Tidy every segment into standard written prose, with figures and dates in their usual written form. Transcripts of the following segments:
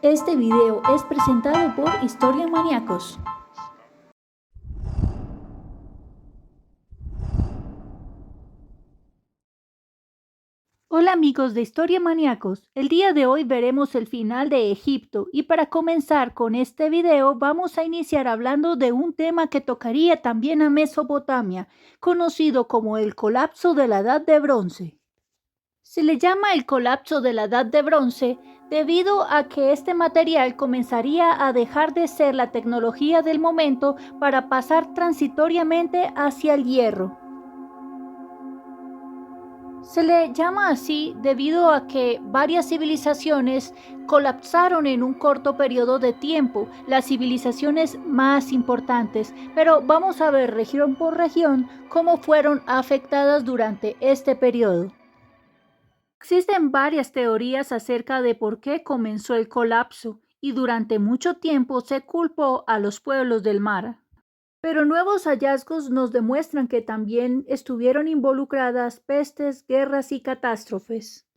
Este video es presentado por Historia Maníacos. Hola amigos de Historia Maníacos, el día de hoy veremos el final de Egipto y para comenzar con este video vamos a iniciar hablando de un tema que tocaría también a Mesopotamia, conocido como el colapso de la Edad de Bronce. Se le llama el colapso de la Edad de Bronce debido a que este material comenzaría a dejar de ser la tecnología del momento para pasar transitoriamente hacia el hierro. Se le llama así debido a que varias civilizaciones colapsaron en un corto periodo de tiempo, las civilizaciones más importantes, pero vamos a ver región por región cómo fueron afectadas durante este periodo. Existen varias teorías acerca de por qué comenzó el colapso y durante mucho tiempo se culpó a los pueblos del mar. Pero nuevos hallazgos nos demuestran que también estuvieron involucradas pestes, guerras y catástrofes.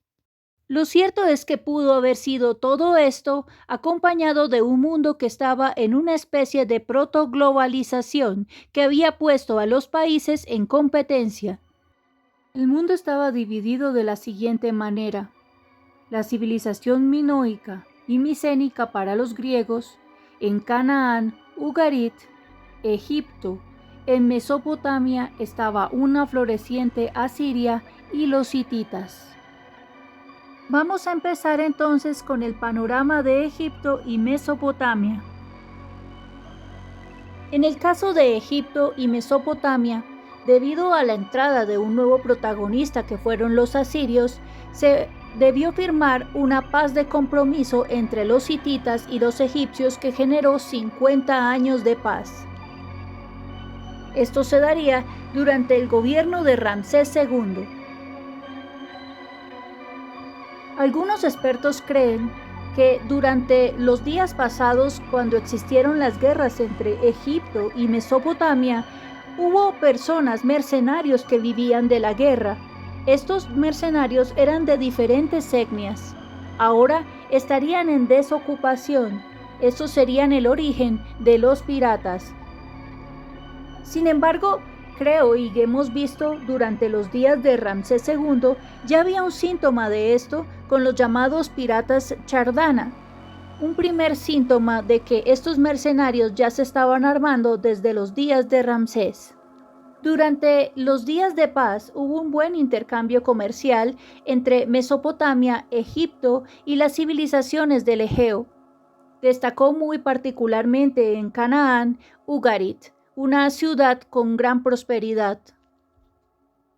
Lo cierto es que pudo haber sido todo esto acompañado de un mundo que estaba en una especie de protoglobalización que había puesto a los países en competencia. El mundo estaba dividido de la siguiente manera: la civilización minoica y micénica para los griegos, en Canaán, Ugarit, Egipto. En Mesopotamia estaba una floreciente Asiria y los hititas. Vamos a empezar entonces con el panorama de Egipto y Mesopotamia. En el caso de Egipto y Mesopotamia, debido a la entrada de un nuevo protagonista que fueron los asirios, se debió firmar una paz de compromiso entre los hititas y los egipcios que generó 50 años de paz. Esto se daría durante el gobierno de Ramsés II. Algunos expertos creen que durante los días pasados, cuando existieron las guerras entre Egipto y Mesopotamia, hubo personas, mercenarios que vivían de la guerra. Estos mercenarios eran de diferentes etnias. Ahora estarían en desocupación. Estos serían el origen de los piratas. Sin embargo, creo y hemos visto durante los días de Ramsés II, ya había un síntoma de esto con los llamados piratas Chardana. Un primer síntoma de que estos mercenarios ya se estaban armando desde los días de Ramsés. Durante los días de paz hubo un buen intercambio comercial entre Mesopotamia, Egipto y las civilizaciones del Egeo. Destacó muy particularmente en Canaán, Ugarit, una ciudad con gran prosperidad.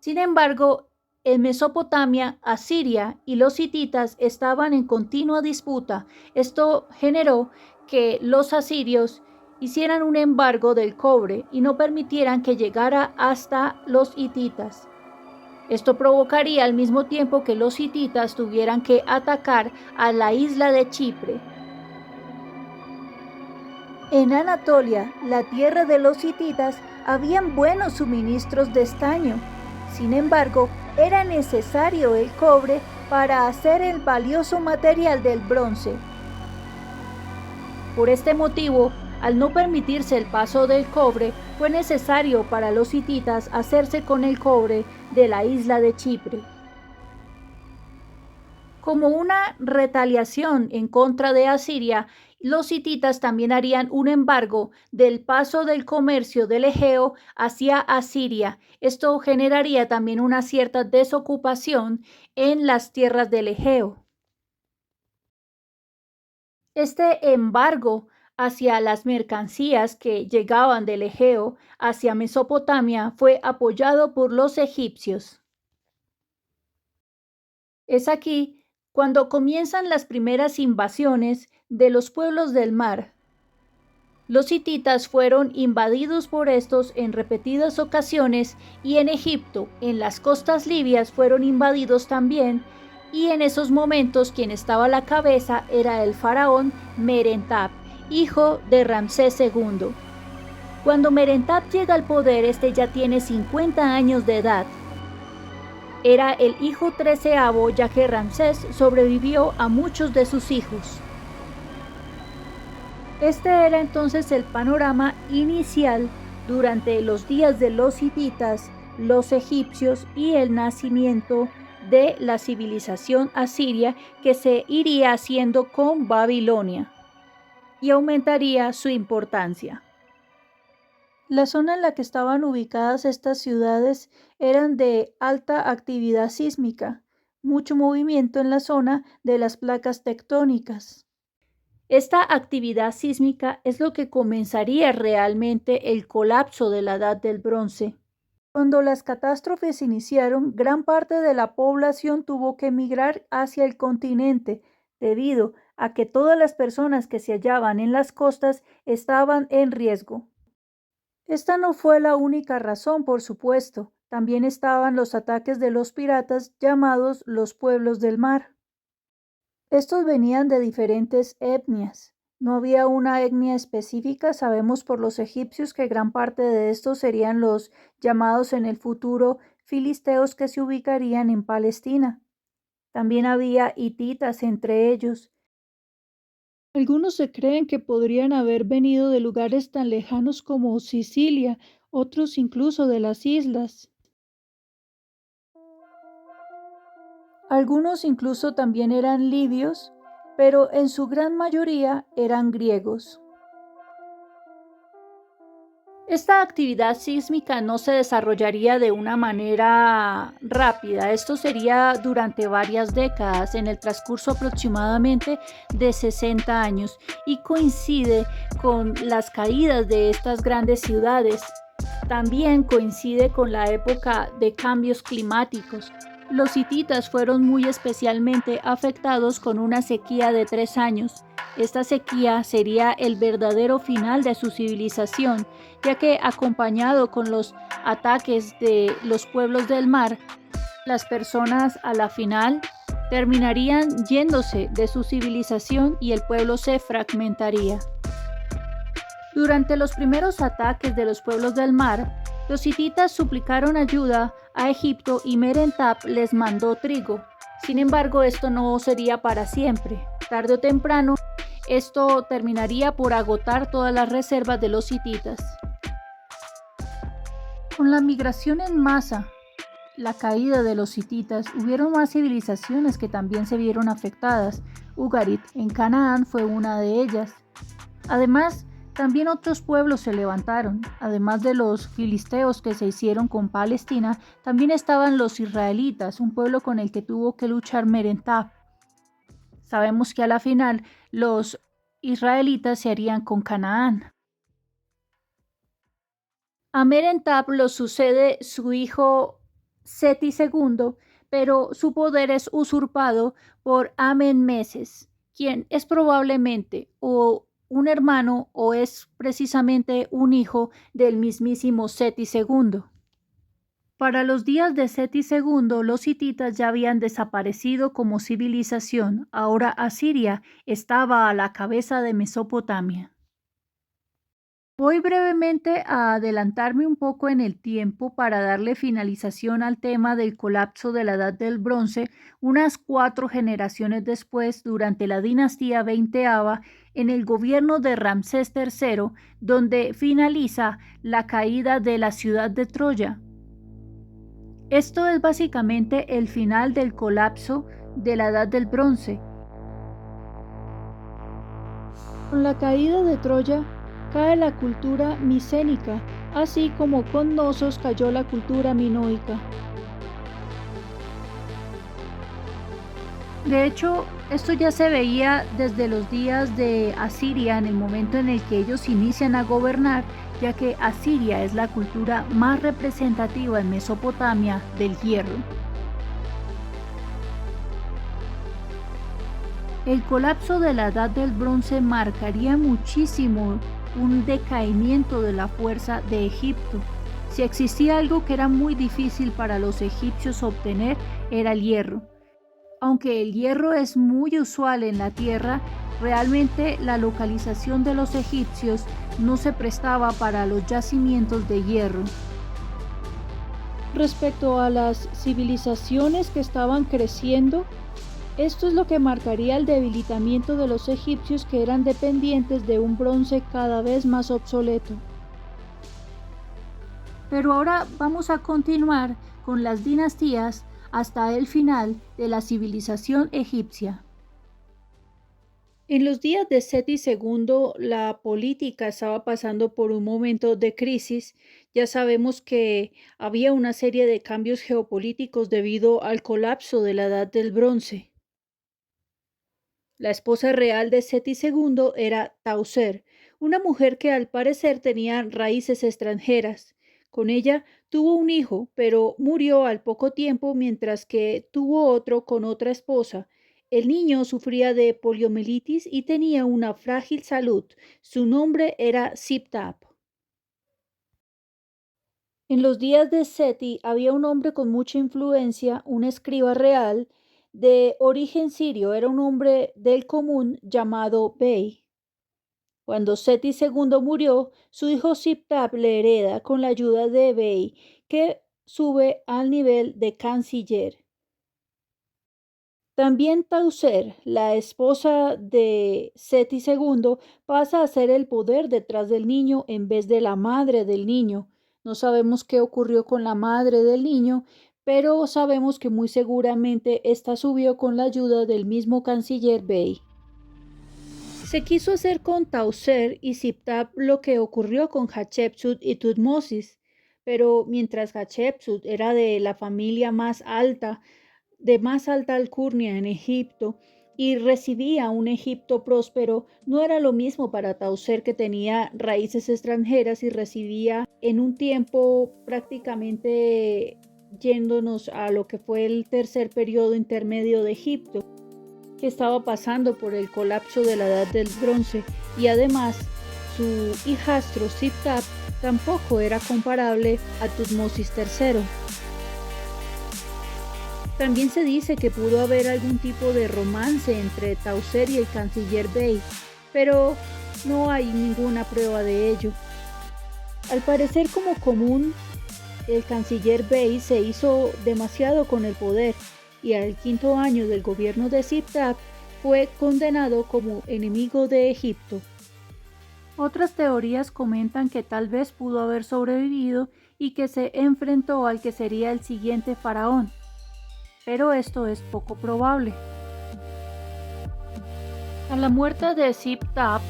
Sin embargo, en Mesopotamia, Asiria y los hititas estaban en continua disputa. Esto generó que los asirios hicieran un embargo del cobre y no permitieran que llegara hasta los hititas. Esto provocaría al mismo tiempo que los hititas tuvieran que atacar a la isla de Chipre. En Anatolia, la tierra de los hititas, habían buenos suministros de estaño. Sin embargo, era necesario el cobre para hacer el valioso material del bronce. Por este motivo, al no permitirse el paso del cobre, fue necesario para los hititas hacerse con el cobre de la isla de Chipre. Como una retaliación en contra de Asiria, los hititas también harían un embargo del paso del comercio del Egeo hacia Asiria. Esto generaría también una cierta desocupación en las tierras del Egeo. Este embargo hacia las mercancías que llegaban del Egeo hacia Mesopotamia fue apoyado por los egipcios. Es aquí cuando comienzan las primeras invasiones de los pueblos del mar. Los hititas fueron invadidos por estos en repetidas ocasiones y en Egipto, en las costas libias, fueron invadidos también, y en esos momentos quien estaba a la cabeza era el faraón Merentab, hijo de Ramsés II. Cuando Merentab llega al poder, este ya tiene 50 años de edad. Era el hijo 13º, ya que Ramsés sobrevivió a muchos de sus hijos. Este era entonces el panorama inicial durante los días de los hititas, los egipcios y el nacimiento de la civilización asiria que se iría haciendo con Babilonia y aumentaría su importancia. La zona en la que estaban ubicadas estas ciudades eran de alta actividad sísmica, mucho movimiento en la zona de las placas tectónicas. Esta actividad sísmica es lo que comenzaría realmente el colapso de la Edad del Bronce. Cuando las catástrofes iniciaron, gran parte de la población tuvo que emigrar hacia el continente debido a que todas las personas que se hallaban en las costas estaban en riesgo. Esta no fue la única razón, por supuesto. También estaban los ataques de los piratas llamados los pueblos del mar. Estos venían de diferentes etnias. No había una etnia específica. Sabemos por los egipcios que gran parte de estos serían los llamados en el futuro filisteos que se ubicarían en Palestina. También había hititas entre ellos. Algunos se creen que podrían haber venido de lugares tan lejanos como Sicilia, otros incluso de las islas. Algunos incluso también eran libios, pero en su gran mayoría eran griegos. Esta actividad sísmica no se desarrollaría de una manera rápida. Esto sería durante varias décadas, en el transcurso aproximadamente de 60 años, y coincide con las caídas de estas grandes ciudades. También coincide con la época de cambios climáticos. Los hititas fueron muy especialmente afectados con una sequía de 3 años. Esta sequía sería el verdadero final de su civilización, ya que acompañado con los ataques de los pueblos del mar, las personas a la final terminarían yéndose de su civilización y el pueblo se fragmentaría. Durante los primeros ataques de los pueblos del mar, los hititas suplicaron ayuda a Egipto y Merentab les mandó trigo. Sin embargo, esto no sería para siempre. Tarde o temprano, esto terminaría por agotar todas las reservas de los hititas. Con la migración en masa, la caída de los hititas, hubieron más civilizaciones que también se vieron afectadas. Ugarit en Canaán fue una de ellas. Además, también otros pueblos se levantaron. Además de los filisteos que se hicieron con Palestina, también estaban los israelitas, un pueblo con el que tuvo que luchar Merentab. Sabemos que a la final los israelitas se harían con Canaán. A Merentab lo sucede su hijo Seti II, pero su poder es usurpado por Amenmeses, quien es probablemente o un hermano o es precisamente un hijo del mismísimo Seti II. Para los días de Seti II, los hititas ya habían desaparecido como civilización. Ahora Asiria estaba a la cabeza de Mesopotamia. Voy brevemente a adelantarme un poco en el tiempo para darle finalización al tema del colapso de la Edad del Bronce unas 4 generaciones después, durante la dinastía 20ª, en el gobierno de Ramsés III, donde finaliza la caída de la ciudad de Troya. Esto es básicamente el final del colapso de la Edad del Bronce. Con la caída de Troya, cae la cultura micénica, así como con Knossos cayó la cultura minoica. De hecho, esto ya se veía desde los días de Asiria, en el momento en el que ellos inician a gobernar, ya que Asiria es la cultura más representativa en Mesopotamia del hierro. El colapso de la Edad del Bronce marcaría muchísimo un decaimiento de la fuerza de Egipto. Si existía algo que era muy difícil para los egipcios obtener, era el hierro. Aunque el hierro es muy usual en la tierra, realmente la localización de los egipcios no se prestaba para los yacimientos de hierro. Respecto a las civilizaciones que estaban creciendo, Esto es lo que marcaría el debilitamiento de los egipcios, que eran dependientes de un bronce cada vez más obsoleto. Pero ahora vamos a continuar con las dinastías hasta el final de la civilización egipcia. En los días de Seti II, la política estaba pasando por un momento de crisis. Ya sabemos que había una serie de cambios geopolíticos debido al colapso de la Edad del Bronce. La esposa real de Seti II era Tauser, una mujer que al parecer tenía raíces extranjeras. Con ella tuvo un hijo, pero murió al poco tiempo, mientras que tuvo otro con otra esposa. El niño sufría de poliomielitis y tenía una frágil salud. Su nombre era Siptap. En los días de Seti había un hombre con mucha influencia, un escriba real de origen sirio. Era un hombre del común llamado Bey. Cuando Seti II murió, su hijo Siptap le hereda con la ayuda de Bey, que sube al nivel de canciller. También Tauser, la esposa de Seti II, pasa a ser el poder detrás del niño en vez de la madre del niño. No sabemos qué ocurrió con la madre del niño, pero sabemos que muy seguramente ésta subió con la ayuda del mismo canciller Bey. Se quiso hacer con Tauser y Siptap lo que ocurrió con Hatshepsut y Tutmosis, pero mientras Hatshepsut era de la familia más alta, de más alta alcurnia en Egipto, y recibía un Egipto próspero, no era lo mismo para Tauser, que tenía raíces extranjeras y recibía en un tiempo prácticamente yéndonos a lo que fue el tercer periodo intermedio de Egipto, que estaba pasando por el colapso de la Edad del Bronce, y además su hijastro Siptap tampoco era comparable a Tutmosis III. También se dice que pudo haber algún tipo de romance entre Tauser y el canciller Bey, pero no hay ninguna prueba de ello. Al parecer, como común, el canciller Bey se hizo demasiado con el poder, y al quinto año del gobierno de Siptap fue condenado como enemigo de Egipto. Otras teorías comentan que tal vez pudo haber sobrevivido y que se enfrentó al que sería el siguiente faraón, pero esto es poco probable. A la muerte de Siptap,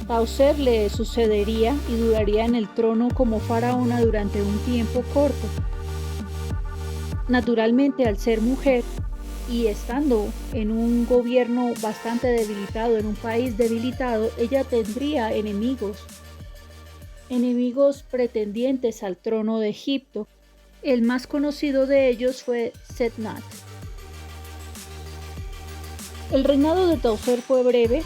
Tauser le sucedería y duraría en el trono como faraona durante un tiempo corto. Naturalmente, al ser mujer y estando en un gobierno bastante debilitado, en un país debilitado, ella tendría enemigos pretendientes al trono de Egipto. El más conocido de ellos fue Setnat. El reinado de Tauser fue breve.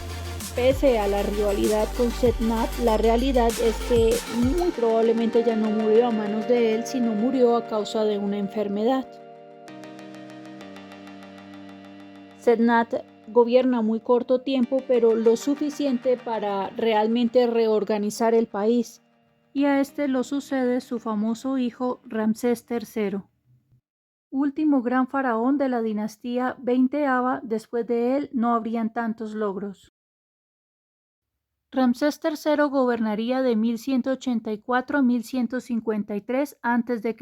Pese a la rivalidad con Setnat, la realidad es que muy probablemente ya no murió a manos de él, sino murió a causa de una enfermedad. Setnat gobierna muy corto tiempo, pero lo suficiente para realmente reorganizar el país, y a este lo sucede su famoso hijo Ramsés III, último gran faraón de la dinastía 20ª. Después de él no habrían tantos logros. Ramsés III gobernaría de 1184 a 1153 a.C.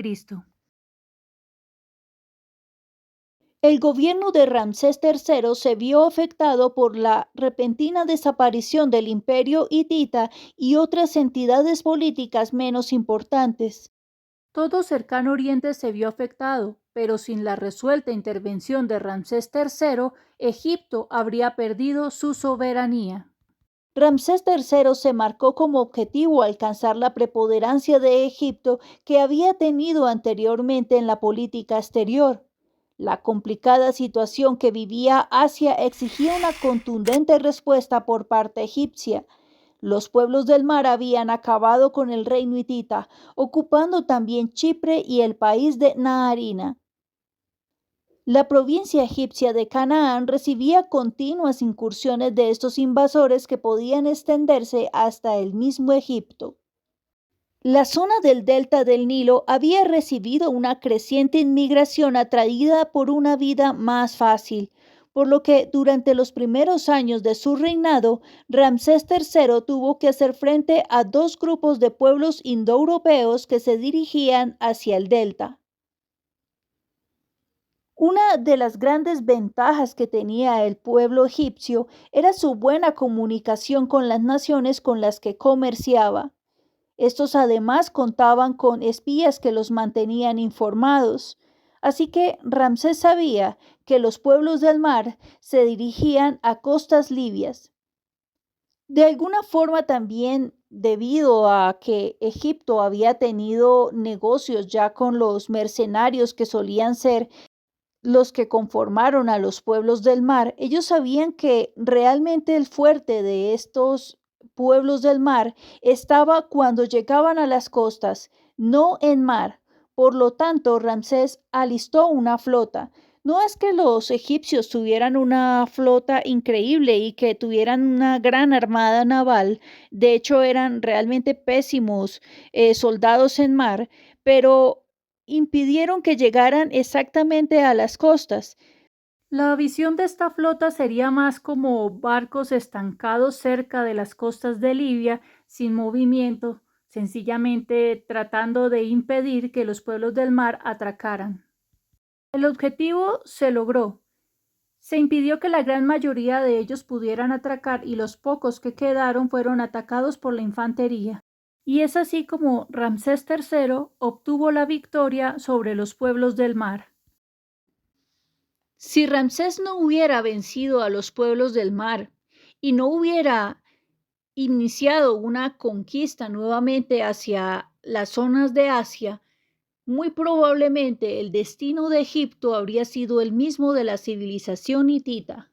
El gobierno de Ramsés III se vio afectado por la repentina desaparición del Imperio hitita y otras entidades políticas menos importantes. Todo Cercano Oriente se vio afectado, pero sin la resuelta intervención de Ramsés III, Egipto habría perdido su soberanía. Ramsés III se marcó como objetivo alcanzar la preponderancia de Egipto que había tenido anteriormente en la política exterior. La complicada situación que vivía Asia exigía una contundente respuesta por parte egipcia. Los pueblos del mar habían acabado con el reino hitita, ocupando también Chipre y el país de Naharina. La provincia egipcia de Canaán recibía continuas incursiones de estos invasores que podían extenderse hasta el mismo Egipto. La zona del delta del Nilo había recibido una creciente inmigración atraída por una vida más fácil, por lo que durante los primeros años de su reinado, Ramsés III tuvo que hacer frente a dos grupos de pueblos indoeuropeos que se dirigían hacia el delta. Una de las grandes ventajas que tenía el pueblo egipcio era su buena comunicación con las naciones con las que comerciaba. Estos además contaban con espías que los mantenían informados. Así que Ramsés sabía que los pueblos del mar se dirigían a costas libias. De alguna forma también, debido a que Egipto había tenido negocios ya con los mercenarios que solían ser los que conformaron a los pueblos del mar, ellos sabían que realmente el fuerte de estos pueblos del mar estaba cuando llegaban a las costas, no en mar. Por lo tanto, Ramsés alistó una flota. No es que los egipcios tuvieran una flota increíble y que tuvieran una gran armada naval, de hecho eran realmente pésimos soldados en mar, pero impidieron que llegaran exactamente a las costas. La visión de esta flota sería más como barcos estancados cerca de las costas de Libia, sin movimiento, sencillamente tratando de impedir que los pueblos del mar atracaran. El objetivo se logró. Se impidió que la gran mayoría de ellos pudieran atracar y los pocos que quedaron fueron atacados por la infantería. Y es así como Ramsés III obtuvo la victoria sobre los pueblos del mar. Si Ramsés no hubiera vencido a los pueblos del mar y no hubiera iniciado una conquista nuevamente hacia las zonas de Asia, muy probablemente el destino de Egipto habría sido el mismo de la civilización hitita.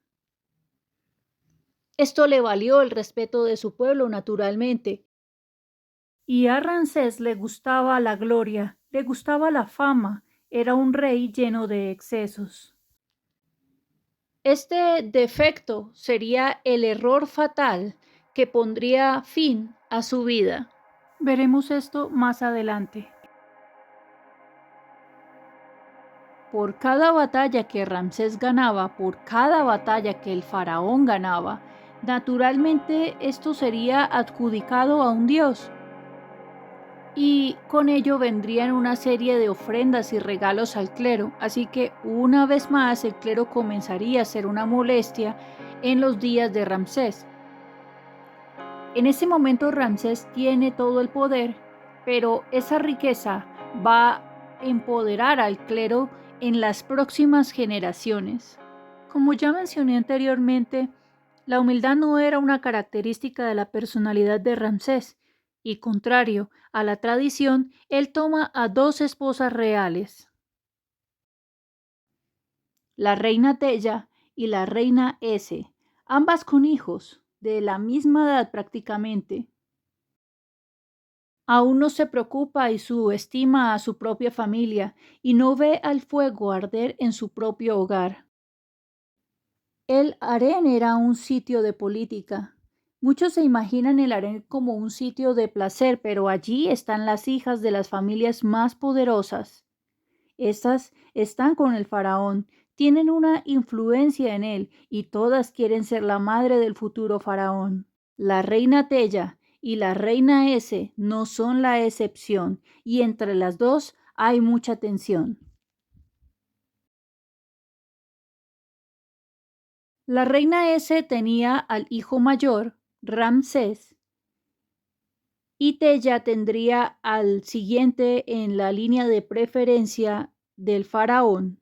Esto le valió el respeto de su pueblo, naturalmente. Y a Ramsés le gustaba la gloria, le gustaba la fama, era un rey lleno de excesos. Este defecto sería el error fatal que pondría fin a su vida. Veremos esto más adelante. Por cada batalla que Ramsés ganaba, por cada batalla que el faraón ganaba, naturalmente esto sería adjudicado a un dios. Y con ello vendrían una serie de ofrendas y regalos al clero, así que una vez más el clero comenzaría a ser una molestia en los días de Ramsés. En ese momento Ramsés tiene todo el poder, pero esa riqueza va a empoderar al clero en las próximas generaciones. Como ya mencioné anteriormente, la humildad no era una característica de la personalidad de Ramsés, y contrario a la tradición, él toma a dos esposas reales, la reina Tella y la reina Ese, ambas con hijos, de la misma edad prácticamente. Aún no se preocupa y subestima a su propia familia y no ve al fuego arder en su propio hogar. El harén era un sitio de política. Muchos se imaginan el harén como un sitio de placer, pero allí están las hijas de las familias más poderosas. Estas están con el faraón, tienen una influencia en él y todas quieren ser la madre del futuro faraón. La reina Tella y la reina Ese no son la excepción y entre las dos hay mucha tensión. La reina Ese tenía al hijo mayor, Ramsés, y Tella tendría al siguiente en la línea de preferencia del faraón,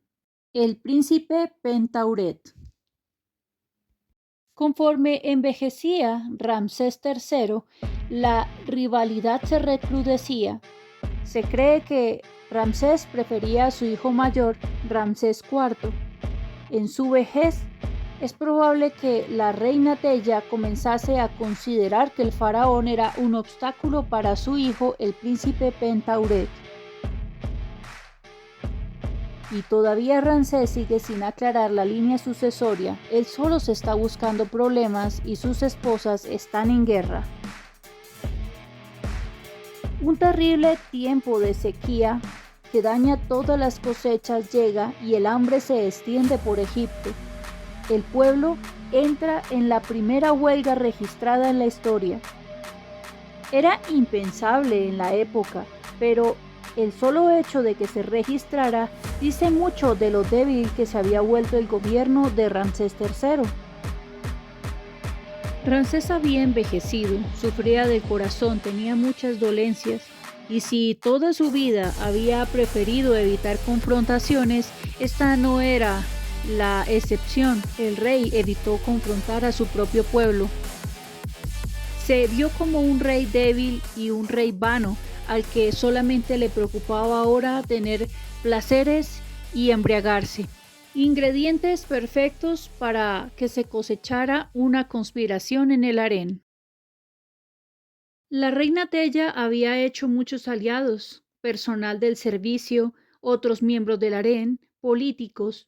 el príncipe Pentauret. Conforme envejecía Ramsés III, la rivalidad se recrudecía. Se cree que Ramsés prefería a su hijo mayor, Ramsés IV. En su vejez, es probable que la reina Tella comenzase a considerar que el faraón era un obstáculo para su hijo, el príncipe Pentauret. Y todavía Ramsés sigue sin aclarar la línea sucesoria. Él solo se está buscando problemas y sus esposas están en guerra. Un terrible tiempo de sequía que daña todas las cosechas llega y el hambre se extiende por Egipto. El pueblo entra en la primera huelga registrada en la historia. Era impensable en la época, pero el solo hecho de que se registrara dice mucho de lo débil que se había vuelto el gobierno de Ramsés III. Ramsés había envejecido, sufría del corazón, tenía muchas dolencias, y si toda su vida había preferido evitar confrontaciones, esta no era la excepción. El rey evitó confrontar a su propio pueblo. Se vio como un rey débil y un rey vano, al que solamente le preocupaba ahora tener placeres y embriagarse. Ingredientes perfectos para que se cosechara una conspiración en el harén. La reina Tella había hecho muchos aliados, personal del servicio, otros miembros del harén, políticos.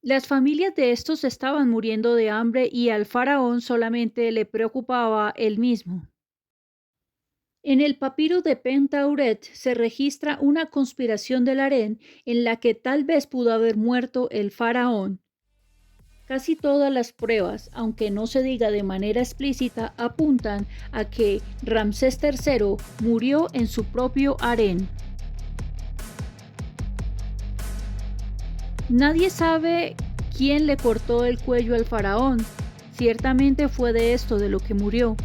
Las familias de estos estaban muriendo de hambre y al faraón solamente le preocupaba él mismo. En el papiro de Pentauret se registra una conspiración del harén en la que tal vez pudo haber muerto el faraón. Casi todas las pruebas, aunque no se diga de manera explícita, apuntan a que Ramsés III murió en su propio harén. Nadie sabe quién le cortó el cuello al faraón. Ciertamente fue de esto de lo que murió.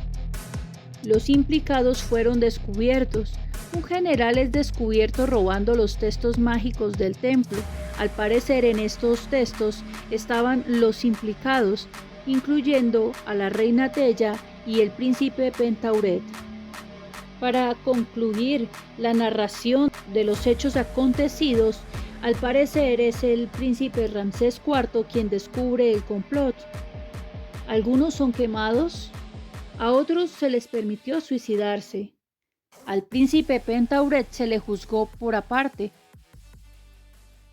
Los implicados fueron descubiertos. Un general es descubierto robando los textos mágicos del templo. Al parecer en estos textos estaban los implicados, incluyendo a la reina Tella y el príncipe Pentauret. Para concluir la narración de los hechos acontecidos, al parecer es el príncipe Ramsés IV quien descubre el complot. Algunos son quemados, a otros se les permitió suicidarse. Al príncipe Pentauret se le juzgó por aparte.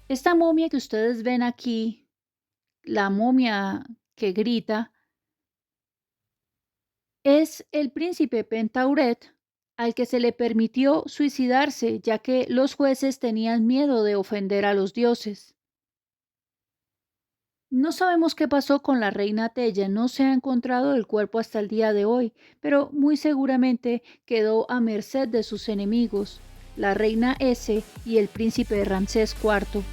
Esta momia que ustedes ven aquí, la momia que grita, es el príncipe Pentauret, al que se le permitió suicidarse, ya que los jueces tenían miedo de ofender a los dioses. No sabemos qué pasó con la reina Tella, no se ha encontrado el cuerpo hasta el día de hoy, pero muy seguramente quedó a merced de sus enemigos, la reina S y el príncipe Ramsés IV.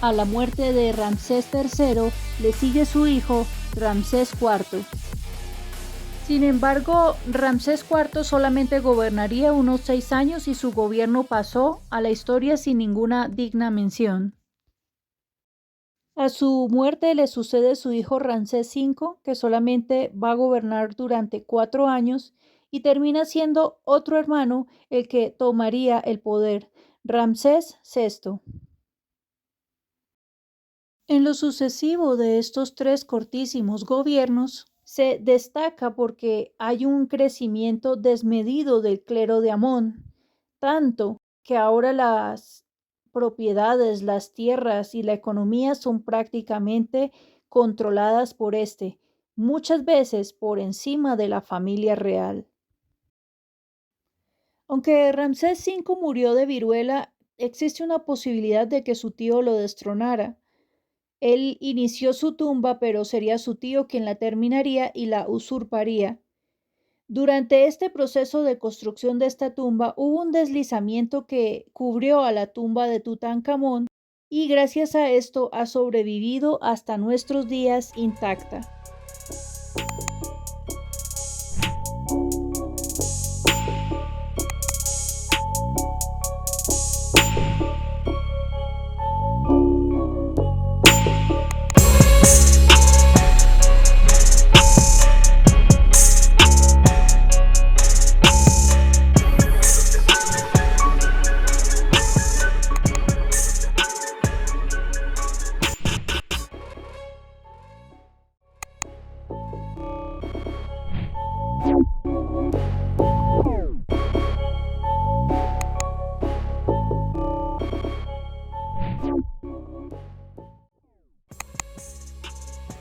A la muerte de Ramsés III le sigue su hijo Ramsés IV. Sin embargo, Ramsés IV solamente gobernaría unos 6 años y su gobierno pasó a la historia sin ninguna digna mención. A su muerte le sucede su hijo Ramsés V, que solamente va a gobernar durante 4 años y termina siendo otro hermano el que tomaría el poder, Ramsés VI. En lo sucesivo de estos 3 cortísimos gobiernos, se destaca porque hay un crecimiento desmedido del clero de Amón, tanto que ahora las propiedades, las tierras y la economía son prácticamente controladas por este, muchas veces por encima de la familia real. Aunque Ramsés V murió de viruela, existe una posibilidad de que su tío lo destronara. Él inició su tumba, pero sería su tío quien la terminaría y la usurparía. Durante este proceso de construcción de esta tumba hubo un deslizamiento que cubrió a la tumba de Tutankamón y gracias a esto ha sobrevivido hasta nuestros días intacta.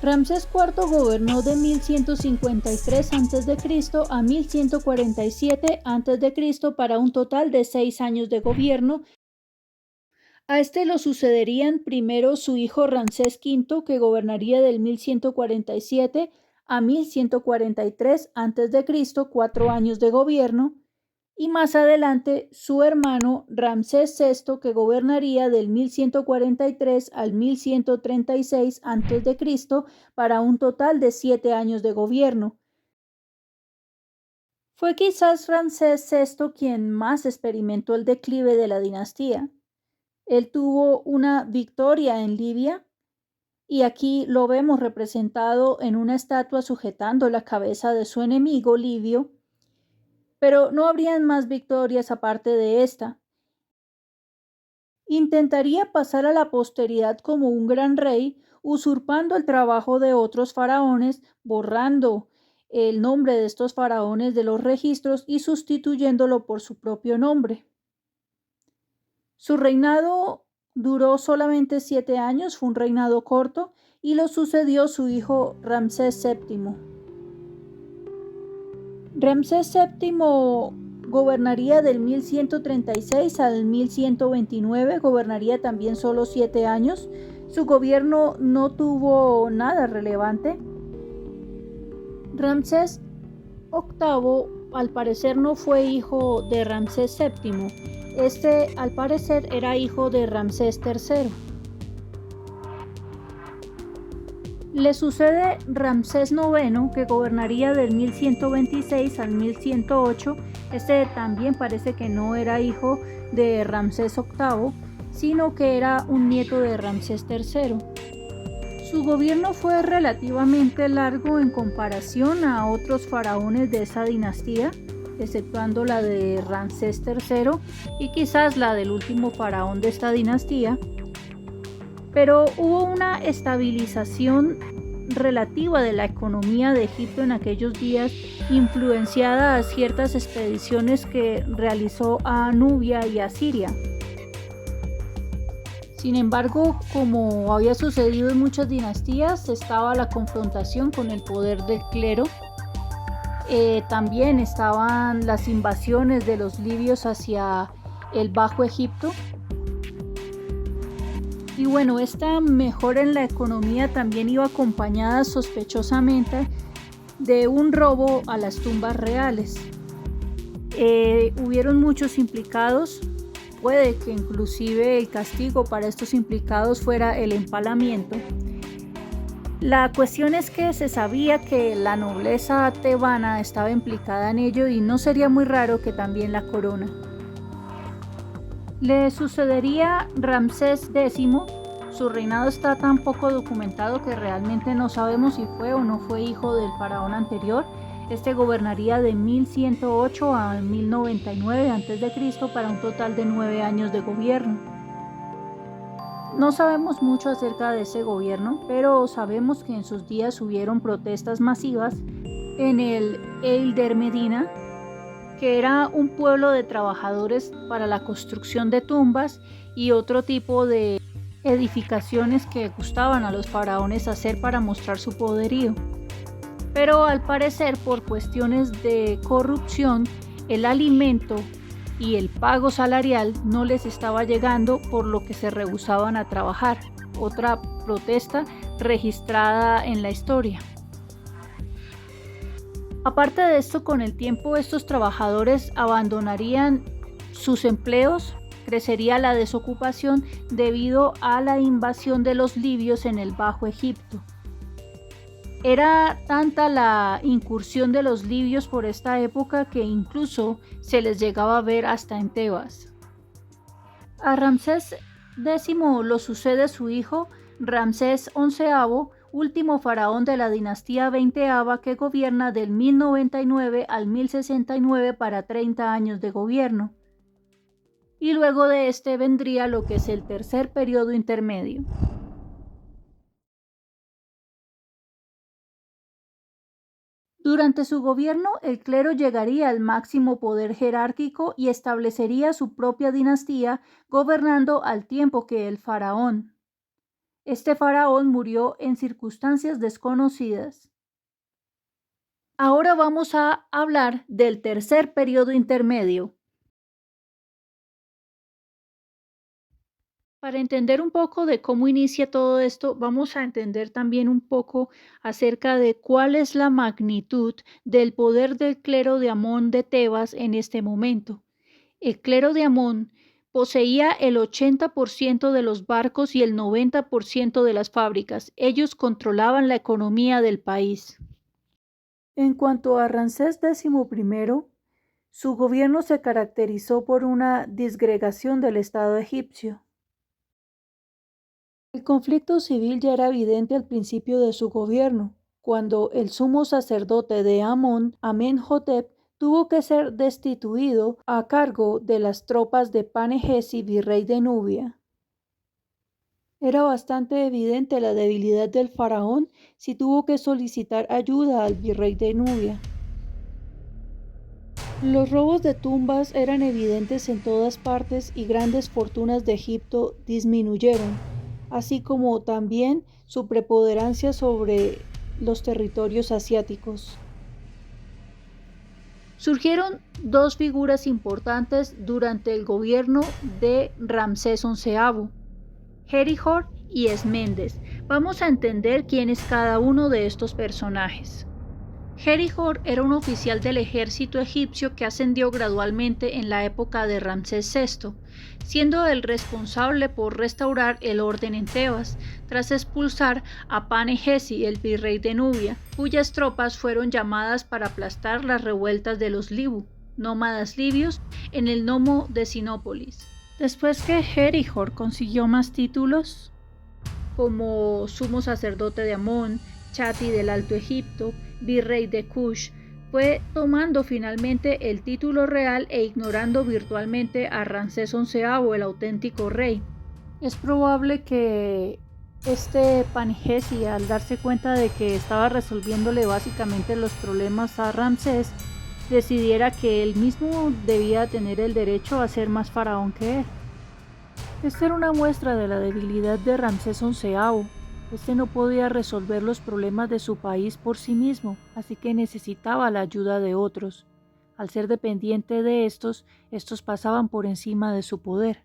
Ramsés IV gobernó de 1153 a.C. a 1147 a.C. para un total de 6 años de gobierno. A este lo sucederían primero su hijo Ramsés V, que gobernaría del 1147 a 1143 a.C., 4 años de gobierno, y más adelante su hermano Ramsés VI, que gobernaría del 1143 al 1136 a.C., para un total de 7 años de gobierno. Fue quizás Ramsés VI quien más experimentó el declive de la dinastía. Él tuvo una victoria en Libia y aquí lo vemos representado en una estatua sujetando la cabeza de su enemigo Livio, pero no habrían más victorias aparte de esta. Intentaría pasar a la posteridad como un gran rey, usurpando el trabajo de otros faraones, borrando el nombre de estos faraones de los registros y sustituyéndolo por su propio nombre. Su reinado duró solamente 7 años, fue un reinado corto, y lo sucedió su hijo Ramsés VII. Ramsés VII gobernaría del 1136 al 1129, gobernaría también solo 7 años. Su gobierno no tuvo nada relevante. Ramsés VIII al parecer no fue hijo de Ramsés VII. Este al parecer era hijo de Ramsés III. Le sucede Ramsés IX, que gobernaría del 1126 al 1108. Este también parece que no era hijo de Ramsés VIII, sino que era un nieto de Ramsés III. Su gobierno fue relativamente largo en comparación a otros faraones de esa dinastía, exceptuando la de Ramsés III y quizás la del último faraón de esta dinastía. Pero hubo una estabilización relativa de la economía de Egipto en aquellos días, influenciada a ciertas expediciones que realizó a Nubia y a Siria. Sin embargo, como había sucedido en muchas dinastías, estaba la confrontación con el poder del clero. También estaban las invasiones de los libios hacia el Bajo Egipto. Y bueno, esta mejora en la economía también iba acompañada sospechosamente de un robo a las tumbas reales. Hubieron muchos implicados. Puede que inclusive el castigo para estos implicados fuera el empalamiento. La cuestión es que se sabía que la nobleza tebana estaba implicada en ello y no sería muy raro que también la corona. Le sucedería Ramsés X. Su reinado está tan poco documentado que realmente no sabemos si fue o no fue hijo del faraón anterior. Este gobernaría de 1108 a 1099 a.C. para un total de 9 años de gobierno. No sabemos mucho acerca de ese gobierno, pero sabemos que en sus días hubieron protestas masivas en el Eider Medina, que era un pueblo de trabajadores para la construcción de tumbas y otro tipo de edificaciones que gustaban a los faraones hacer para mostrar su poderío. Pero al parecer, por cuestiones de corrupción, el alimento y el pago salarial no les estaba llegando, por lo que se rehusaban a trabajar. Otra protesta registrada en la historia. Aparte de esto, con el tiempo estos trabajadores abandonarían sus empleos, crecería la desocupación debido a la invasión de los libios en el Bajo Egipto. Era tanta la incursión de los libios por esta época que incluso se les llegaba a ver hasta en Tebas. A Ramsés X lo sucede su hijo Ramsés XI, último faraón de la dinastía 20ª, que gobierna del 1099 al 1069 para 30 años de gobierno. Y luego de este vendría lo que es el tercer periodo intermedio. Durante su gobierno, el clero llegaría al máximo poder jerárquico y establecería su propia dinastía, gobernando al tiempo que el faraón. Este faraón murió en circunstancias desconocidas. Ahora vamos a hablar del tercer periodo intermedio. Para entender un poco de cómo inicia todo esto, vamos a entender también un poco acerca de cuál es la magnitud del poder del clero de Amón de Tebas en este momento. El clero de Amón poseía el 80% de los barcos y el 90% de las fábricas. Ellos controlaban la economía del país. En cuanto a Ramsés X, su gobierno se caracterizó por una disgregación del Estado egipcio. El conflicto civil ya era evidente al principio de su gobierno, cuando el sumo sacerdote de Amón, Amenhotep, tuvo que ser destituido a cargo de las tropas de Panegesi, virrey de Nubia. Era bastante evidente la debilidad del faraón si tuvo que solicitar ayuda al virrey de Nubia. Los robos de tumbas eran evidentes en todas partes y grandes fortunas de Egipto disminuyeron, así como también su preponderancia sobre los territorios asiáticos. Surgieron dos figuras importantes durante el gobierno de Ramsés XI, Herihor y Esméndes. Vamos a entender quién es cada uno de estos personajes. Herihor era un oficial del ejército egipcio que ascendió gradualmente en la época de Ramsés VI, siendo el responsable por restaurar el orden en Tebas, tras expulsar a Panegesi, el virrey de Nubia, cuyas tropas fueron llamadas para aplastar las revueltas de los Libu, nómadas libios, en el Nomo de Sinópolis. Después que Herihor consiguió más títulos, como sumo sacerdote de Amón, Chati del Alto Egipto, virrey de Kush, fue tomando finalmente el título real e ignorando virtualmente a Ramsés XI, el auténtico rey. Es probable que Panegesi, al darse cuenta de que estaba resolviéndole básicamente los problemas a Ramsés, decidiera que él mismo debía tener el derecho a ser más faraón que él. Esta era una muestra de la debilidad de Ramsés XI. Este no podía resolver los problemas de su país por sí mismo, así que necesitaba la ayuda de otros. Al ser dependiente de estos pasaban por encima de su poder.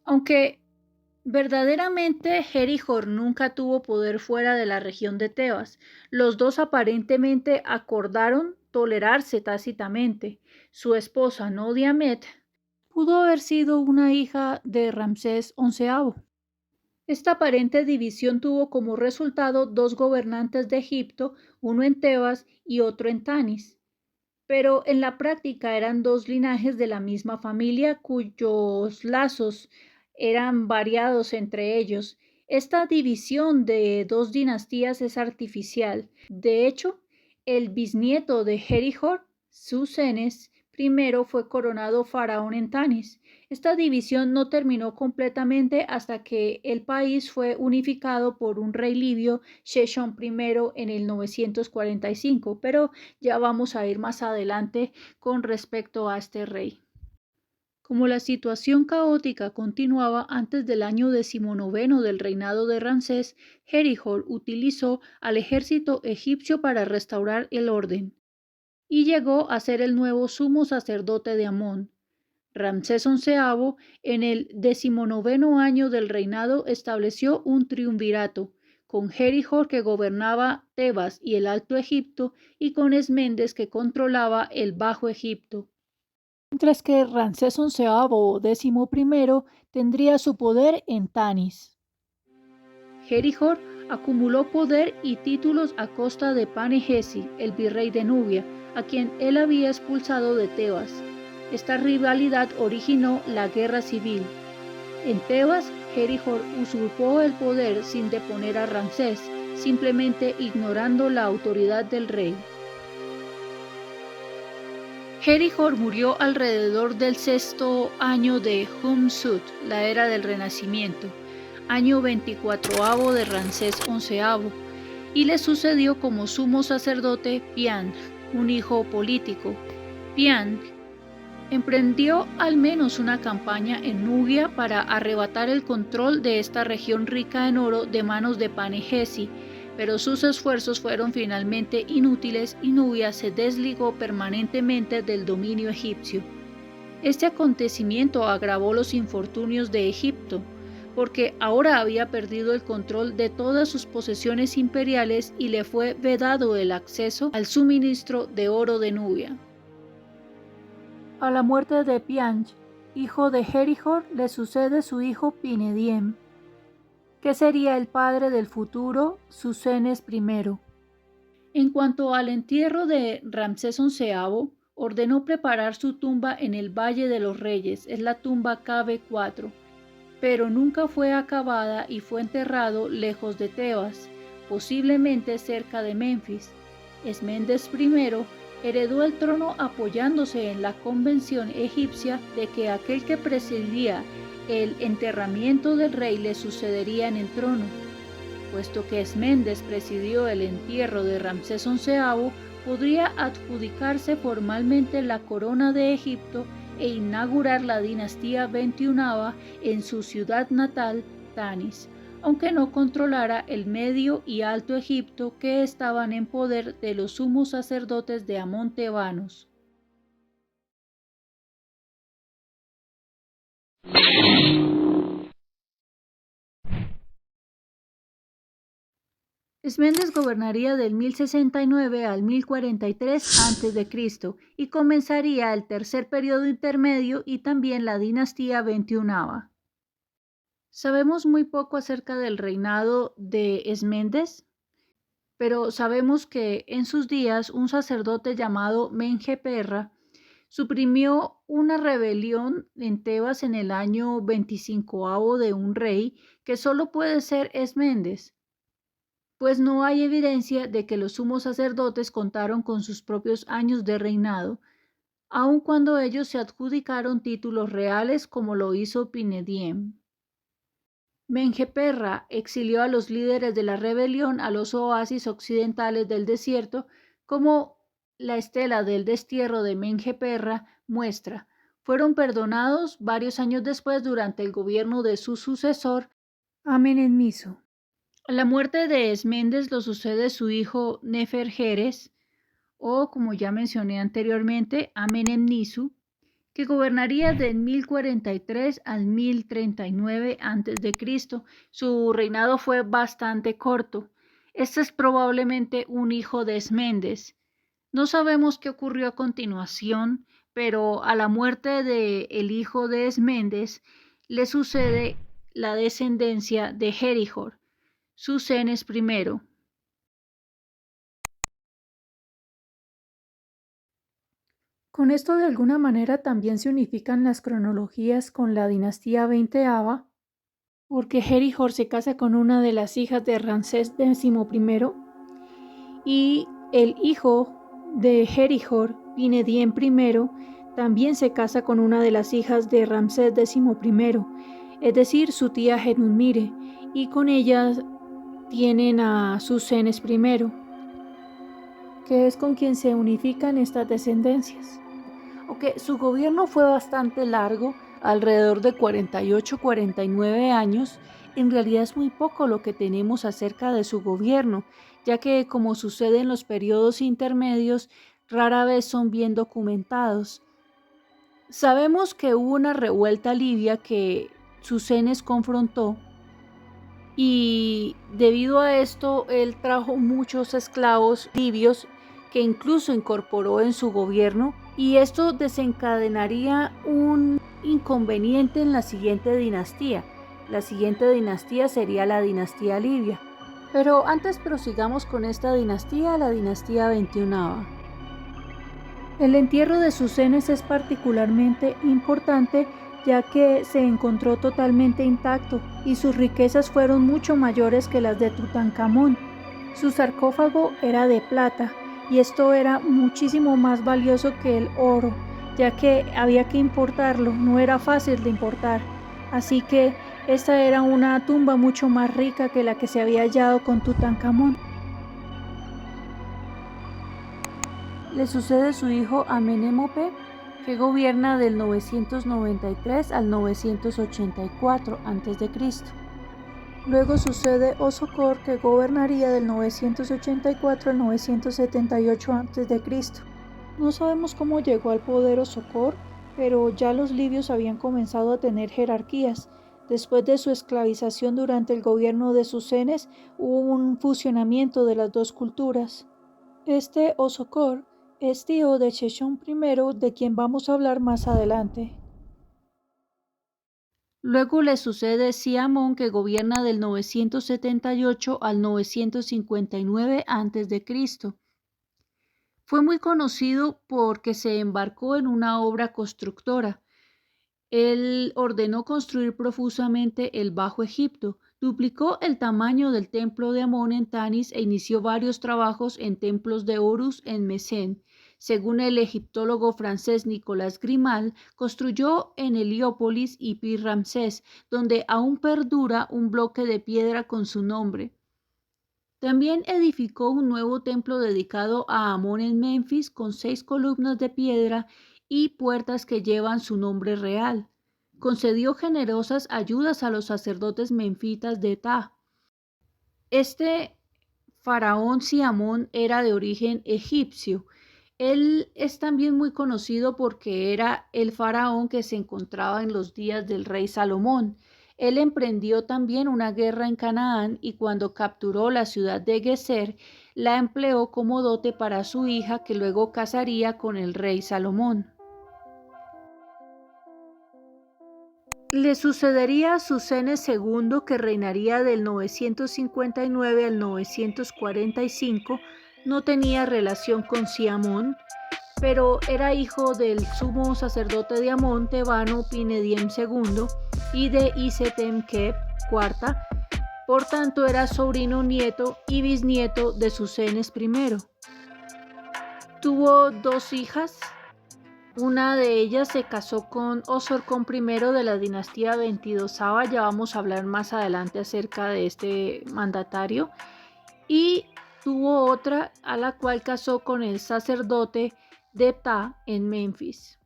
Aunque verdaderamente Herihor nunca tuvo poder fuera de la región de Tebas, los dos aparentemente acordaron tolerarse tácitamente. Su esposa Nodiamet pudo haber sido una hija de Ramsés XI. Esta aparente división tuvo como resultado dos gobernantes de Egipto, uno en Tebas y otro en Tanis. Pero en la práctica eran dos linajes de la misma familia cuyos lazos eran variados entre ellos. Esta división de dos dinastías es artificial. De hecho, el bisnieto de Herihor, Susenes I, fue coronado faraón en Tanis. Esta división no terminó completamente hasta que el país fue unificado por un rey libio, Sheshonq I, en el 945, pero ya vamos a ir más adelante con respecto a este rey. Como la situación caótica continuaba antes del año 19 del reinado de Ramsés, Herihor utilizó al ejército egipcio para restaurar el orden y llegó a ser el nuevo sumo sacerdote de Amón. Ramsés XI, en el 19 año del reinado, estableció un triunvirato, con Herihor, que gobernaba Tebas y el Alto Egipto, y con Esméndes, que controlaba el Bajo Egipto. Mientras que Ramsés XI o XI tendría su poder en Tanis. Herihor acumuló poder y títulos a costa de Panegesi, el virrey de Nubia, a quien él había expulsado de Tebas. Esta rivalidad originó la guerra civil. En Tebas, Herihor usurpó el poder sin deponer a Ramsés, simplemente ignorando la autoridad del rey. Herihor murió alrededor del sexto año de Humsut, la era del Renacimiento, año 24º de Ramsés XI, y le sucedió como sumo sacerdote Pian, un hijo político. Pian Emprendió al menos una campaña en Nubia para arrebatar el control de esta región rica en oro de manos de Panegesi, pero sus esfuerzos fueron finalmente inútiles y Nubia se desligó permanentemente del dominio egipcio. Este acontecimiento agravó los infortunios de Egipto, porque ahora había perdido el control de todas sus posesiones imperiales y le fue vedado el acceso al suministro de oro de Nubia. A la muerte de Pianch, hijo de Herihor, le sucede su hijo Pinediem, que sería el padre del futuro Susenes I. En cuanto al entierro de Ramsés XI, ordenó preparar su tumba en el Valle de los Reyes, es la tumba KB4, pero nunca fue acabada y fue enterrado lejos de Tebas, posiblemente cerca de Menfis. Esméndes I heredó el trono apoyándose en la convención egipcia de que aquel que presidía el enterramiento del rey le sucedería en el trono. Puesto que Esméndes presidió el entierro de Ramsés XI, podría adjudicarse formalmente la corona de Egipto e inaugurar la dinastía 21 en su ciudad natal, Tanis, aunque no controlara el Medio y Alto Egipto, que estaban en poder de los sumos sacerdotes de Amón tebanos. Esméndes gobernaría del 1069 al 1043 a.C. y comenzaría el tercer periodo intermedio y también la dinastía 21. Sabemos muy poco acerca del reinado de Esméndes, pero sabemos que en sus días un sacerdote llamado Menjeperra suprimió una rebelión en Tebas en el año 25 de un rey que solo puede ser Esméndes, pues no hay evidencia de que los sumos sacerdotes contaron con sus propios años de reinado, aun cuando ellos se adjudicaron títulos reales como lo hizo Pinediem. Menjeperra exilió a los líderes de la rebelión a los oasis occidentales del desierto, como la estela del destierro de Menjeperra muestra. Fueron perdonados varios años después durante el gobierno de su sucesor, Amenemnisu. A la muerte de Esméndes lo sucede su hijo Neferjeres, o como ya mencioné anteriormente, Amenemnisu, que gobernaría del 1043 al 1039 a.C. Su reinado fue bastante corto. Este es probablemente un hijo de Esméndes. No sabemos qué ocurrió a continuación, pero a la muerte del hijo de Esméndes le sucede la descendencia de Herihor, Susenes I. Con esto de alguna manera también se unifican las cronologías con la dinastía 20ª, porque Herihor se casa con una de las hijas de Ramsés XI y el hijo de Herihor, Pinediem I, también se casa con una de las hijas de Ramsés XI, es decir, su tía Genunmire, y con ella tienen a Susenes I, que es con quien se unifican estas descendencias. Aunque su gobierno fue bastante largo, alrededor de 48-49 años, en realidad es muy poco lo que tenemos acerca de su gobierno, ya que, como sucede en los periodos intermedios, rara vez son bien documentados. Sabemos que hubo una revuelta libia que Susenes confrontó, y debido a esto él trajo muchos esclavos libios que incluso incorporó en su gobierno, y esto desencadenaría un inconveniente en la siguiente dinastía. La siguiente dinastía sería la dinastía libia. Pero antes prosigamos con esta dinastía, la dinastía 21. El entierro de Susenes es particularmente importante, ya que se encontró totalmente intacto y sus riquezas fueron mucho mayores que las de Tutankamón. Su sarcófago era de plata y esto era muchísimo más valioso que el oro, ya que había que importarlo, no era fácil de importar. Así que esta era una tumba mucho más rica que la que se había hallado con Tutankamón. Le sucede su hijo Amenemope, que gobierna del 993 al 984 a.C. Luego sucede Osocor, que gobernaría del 984 al 978 a.C. No sabemos cómo llegó al poder Osocor, pero ya los libios habían comenzado a tener jerarquías. Después de su esclavización durante el gobierno de Susenes, hubo un fusionamiento de las dos culturas. Este Osocor es tío de Sheshonq I, de quien vamos a hablar más adelante. Luego le sucede Siamón, que gobierna del 978 al 959 a.C. Fue muy conocido porque se embarcó en una obra constructora. Él ordenó construir profusamente el Bajo Egipto, duplicó el tamaño del templo de Amón en Tanis e inició varios trabajos en templos de Horus en Mesén. Según el egiptólogo francés Nicolas Grimal, construyó en Heliópolis y Pi Ramsés, donde aún perdura un bloque de piedra con su nombre. También edificó un nuevo templo dedicado a Amón en Menfis con 6 columnas de piedra y puertas que llevan su nombre real. Concedió generosas ayudas a los sacerdotes menfitas de Ptah. Este faraón Siamón era de origen egipcio. Él es también muy conocido porque era el faraón que se encontraba en los días del rey Salomón. Él emprendió también una guerra en Canaán y cuando capturó la ciudad de Geser, la empleó como dote para su hija que luego casaría con el rey Salomón. Le sucedería a Susenes II, que reinaría del 959 al 945. No tenía relación con Siamón, pero era hijo del sumo sacerdote de Amón, tebano Pinediem II, y de Isetemkeb IV. Por tanto, era sobrino, nieto y bisnieto de Susenes I. Tuvo 2 hijas. Una de ellas se casó con Osorcón I de la dinastía 22ª. Ya vamos a hablar más adelante acerca de este mandatario. Y tuvo otra a la cual casó con el sacerdote de Ptah en Menfis.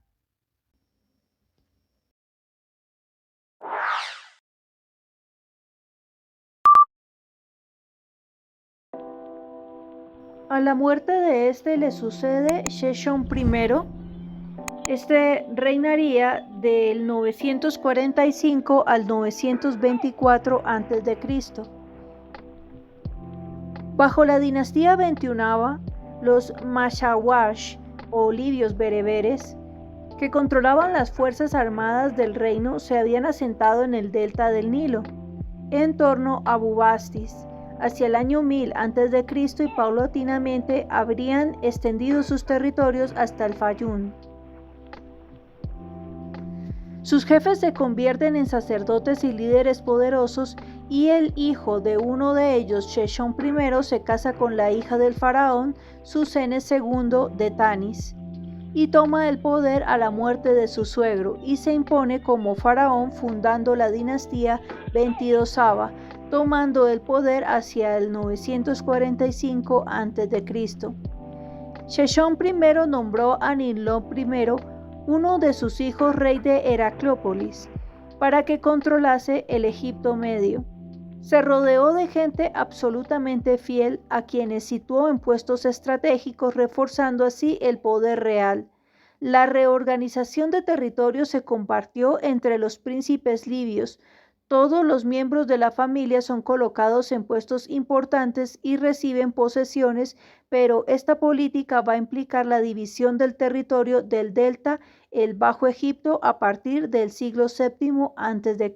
A la muerte de este le sucede Sheshonq I. Este reinaría del 945 al 924 a.C. Bajo la dinastía 21ª, los Mashawash o libios bereberes, que controlaban las fuerzas armadas del reino, se habían asentado en el delta del Nilo, en torno a Bubastis, hacia el año 1000 a.C. y paulatinamente habrían extendido sus territorios hasta el Fayum. Sus jefes se convierten en sacerdotes y líderes poderosos y el hijo de uno de ellos, Sheshonq I, se casa con la hija del faraón, Susenes II de Tanis, y toma el poder a la muerte de su suegro y se impone como faraón, fundando la dinastía 22ª, tomando el poder hacia el 945 a.C. Sheshonq I nombró a Nimrod I, uno de sus hijos, rey de Heraclópolis, para que controlase el Egipto Medio. Se rodeó de gente absolutamente fiel a quienes situó en puestos estratégicos, reforzando así el poder real. La reorganización de territorio se compartió entre los príncipes libios. Todos los miembros de la familia son colocados en puestos importantes y reciben posesiones, pero esta política va a implicar la división del territorio del delta, el Bajo Egipto, a partir del siglo VII a.C.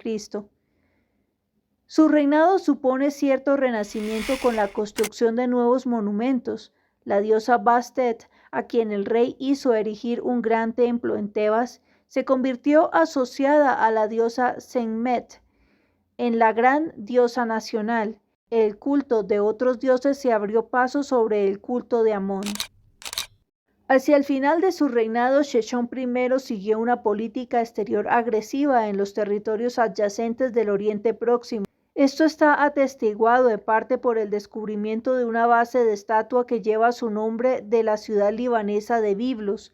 Su reinado supone cierto renacimiento con la construcción de nuevos monumentos. La diosa Bastet, a quien el rey hizo erigir un gran templo en Tebas, se convirtió asociada a la diosa Sekhmet en la gran diosa nacional. El culto de otros dioses se abrió paso sobre el culto de Amón. Hacia el final de su reinado, Sheshonq I siguió una política exterior agresiva en los territorios adyacentes del Oriente Próximo. Esto está atestiguado de parte por el descubrimiento de una base de estatua que lleva su nombre de la ciudad libanesa de Biblos.